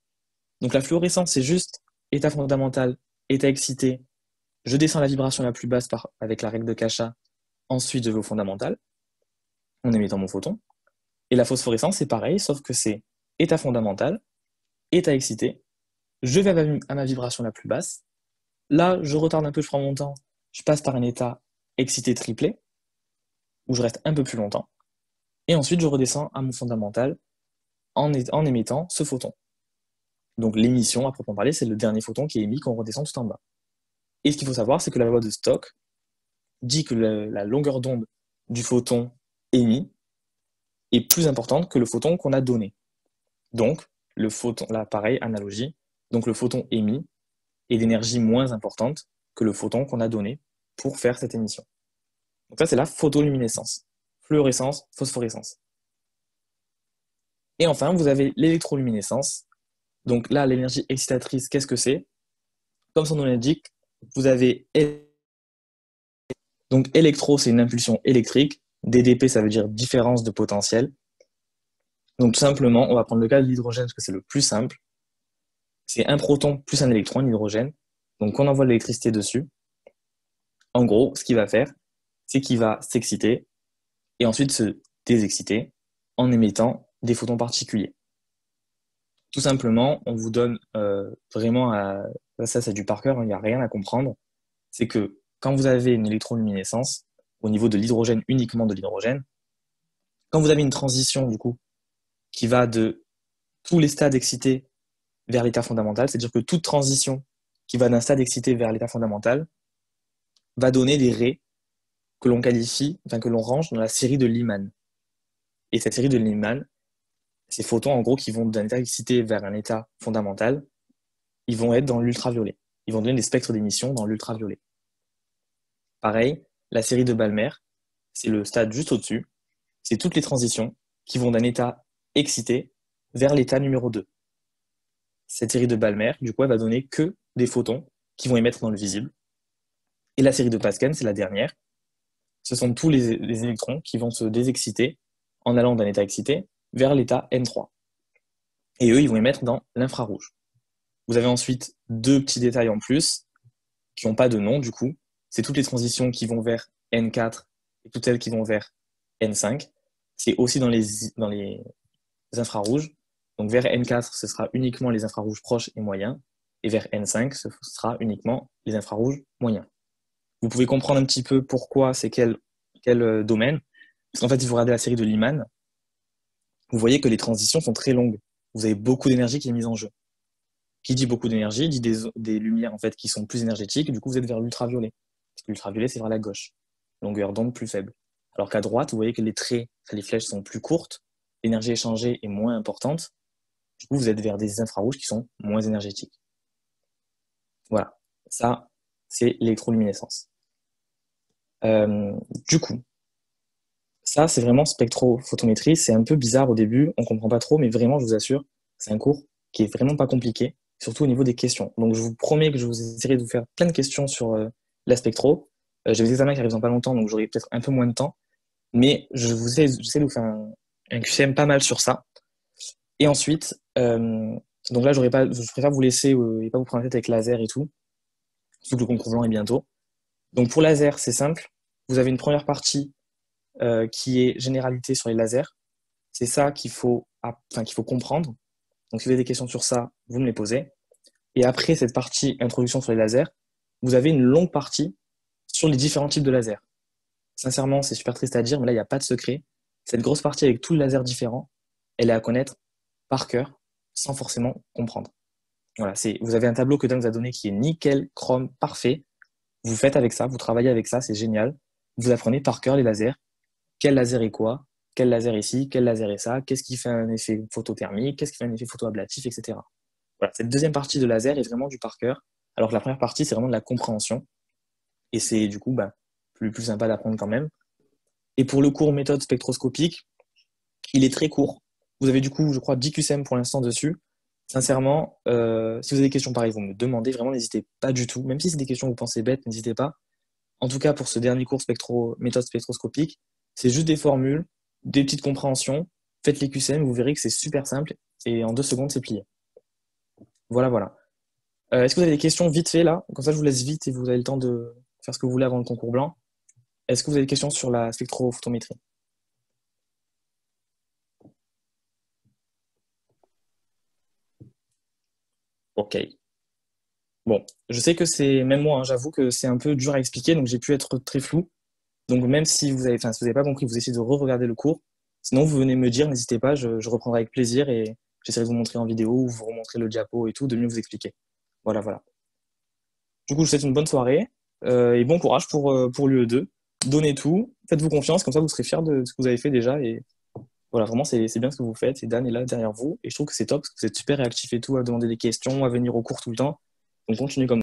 Donc la fluorescence, c'est juste état fondamental, état excité, je descends la vibration la plus basse avec la règle de Kasha, ensuite je vais au fondamental, en émettant mon photon. Et la phosphorescence, c'est pareil, sauf que c'est état fondamental, état excité, je vais à ma vibration la plus basse, là je retarde un peu, je prends mon temps, je passe par un état excité triplé, où je reste un peu plus longtemps, et ensuite je redescends à mon fondamental en émettant ce photon. Donc l'émission, à proprement parler, c'est le dernier photon qui est émis quand on redescend tout en bas. Et ce qu'il faut savoir, c'est que la loi de Stokes dit que la longueur d'onde du photon émis est plus importante que le photon qu'on a donné. Donc, le photon, là, pareil, analogie, donc le photon émis est d'énergie moins importante que le photon qu'on a donné pour faire cette émission. Donc ça, c'est la photoluminescence. Fluorescence, phosphorescence. Et enfin, vous avez l'électroluminescence. Donc là, l'énergie excitatrice, qu'est-ce que c'est? Comme son nom l'indique, vous avez donc électro, c'est une impulsion électrique. DDP, ça veut dire différence de potentiel. Donc tout simplement, on va prendre le cas de l'hydrogène parce que c'est le plus simple. C'est un proton plus un électron, un hydrogène. Donc on envoie de l'électricité dessus. En gros, ce qu'il va faire, c'est qu'il va s'exciter et ensuite se désexciter en émettant des photons particuliers. Tout simplement, on vous donne vraiment ça c'est du par cœur, il n'y a rien à comprendre. C'est que quand vous avez une électroluminescence, au niveau de l'hydrogène, uniquement de l'hydrogène, quand vous avez une transition du coup qui va de tous les stades excités vers l'état fondamental, c'est-à-dire que toute transition qui va d'un stade excité vers l'état fondamental va donner des raies que l'on qualifie, enfin que l'on range dans la série de Lyman. Et cette série de Lyman, ces photons en gros qui vont d'un état excité vers un état fondamental, ils vont être dans l'ultraviolet. Ils vont donner des spectres d'émission dans l'ultraviolet. Pareil, la série de Balmer, c'est le stade juste au-dessus, c'est toutes les transitions qui vont d'un état excité vers l'état numéro 2. Cette série de Balmer, du coup, elle va donner que des photons qui vont émettre dans le visible. Et la série de Pascal, c'est la dernière. Ce sont tous les électrons qui vont se désexciter en allant d'un état excité vers l'état N3. Et eux, ils vont émettre dans l'infrarouge. Vous avez ensuite deux petits détails en plus qui n'ont pas de nom, du coup. C'est toutes les transitions qui vont vers N4 et toutes celles qui vont vers N5. C'est aussi dans les infrarouges. Donc vers N4, ce sera uniquement les infrarouges proches et moyens. Et vers N5, ce sera uniquement les infrarouges moyens. Vous pouvez comprendre un petit peu pourquoi c'est quel domaine. Parce qu'en fait, si vous regardez la série de Lyman, vous voyez que les transitions sont très longues. Vous avez beaucoup d'énergie qui est mise en jeu. Qui dit beaucoup d'énergie, dit des lumières en fait, qui sont plus énergétiques, du coup vous êtes vers l'ultraviolet. Parce que l'ultraviolet, c'est vers la gauche. Longueur d'onde plus faible. Alors qu'à droite, vous voyez que les traits, les flèches sont plus courtes, l'énergie échangée est moins importante, du coup vous êtes vers des infrarouges qui sont moins énergétiques. Voilà, ça c'est l'électroluminescence. Du coup, Ça, c'est vraiment spectrophotométrie. C'est un peu bizarre au début, on comprend pas trop, mais vraiment, je vous assure, c'est un cours qui est vraiment pas compliqué, surtout au niveau des questions. Donc, je vous promets que je vous essaierai de vous faire plein de questions sur la spectro. J'ai des examens qui arrivent dans pas longtemps, donc j'aurai peut-être un peu moins de temps, mais j'essaie de vous faire un QCM pas mal sur ça. Et ensuite, donc là, je préfère vous laisser et pas vous prendre la tête avec laser et tout, surtout que le concours blanc est bientôt. Donc pour laser, c'est simple. Vous avez une première partie qui est généralité sur les lasers. C'est ça qu'il faut comprendre. Donc si vous avez des questions sur ça, vous me les posez. Et après cette partie introduction sur les lasers, vous avez une longue partie sur les différents types de lasers. Sincèrement, c'est super triste à dire, mais là, il n'y a pas de secret. Cette grosse partie avec tous les lasers différents, elle est à connaître par cœur, sans forcément comprendre. Voilà, vous avez un tableau que Dan vous a donné qui est nickel, chrome, parfait. Vous faites avec ça, vous travaillez avec ça, c'est génial. Vous apprenez par cœur les lasers. Quel laser est quoi? Quel laser est ci? Quel laser est ça? Qu'est-ce qui fait un effet photothermique? Qu'est-ce qui fait un effet photoablatif, etc. Voilà, cette deuxième partie de laser est vraiment du par cœur, alors que la première partie, c'est vraiment de la compréhension. Et c'est du coup plus sympa d'apprendre quand même. Et pour le cours méthode spectroscopique, il est très court. Vous avez du coup, je crois, 10 QCM pour l'instant dessus. Sincèrement, si vous avez des questions pareilles, vous me demandez, vraiment, n'hésitez pas du tout. Même si c'est des questions que vous pensez bêtes, n'hésitez pas. En tout cas, pour ce dernier cours méthode spectroscopique, c'est juste des formules, des petites compréhensions. Faites les QCM, vous verrez que c'est super simple et en 2 secondes, c'est plié. Voilà, voilà. Est-ce que vous avez des questions vite fait là? Comme ça, je vous laisse vite et vous avez le temps de faire ce que vous voulez avant le concours blanc. Est-ce que vous avez des questions sur la spectrophotométrie? Ok. Bon, je sais que même moi, hein, j'avoue que c'est un peu dur à expliquer, donc j'ai pu être très flou. Donc même si vous n'avez pas compris, vous essayez de re-regarder le cours. Sinon, vous venez me dire, n'hésitez pas, je reprendrai avec plaisir et j'essaierai de vous montrer en vidéo ou vous remontrer le diapo et tout, de mieux vous expliquer. Voilà, voilà. Du coup, je vous souhaite une bonne soirée et bon courage pour l'UE2. Donnez tout, faites-vous confiance, comme ça vous serez fiers de ce que vous avez fait déjà. Et voilà, vraiment, c'est bien ce que vous faites. Et Dan est là derrière vous. Et je trouve que c'est top parce que vous êtes super réactif et tout, à demander des questions, à venir au cours tout le temps. Donc continuez comme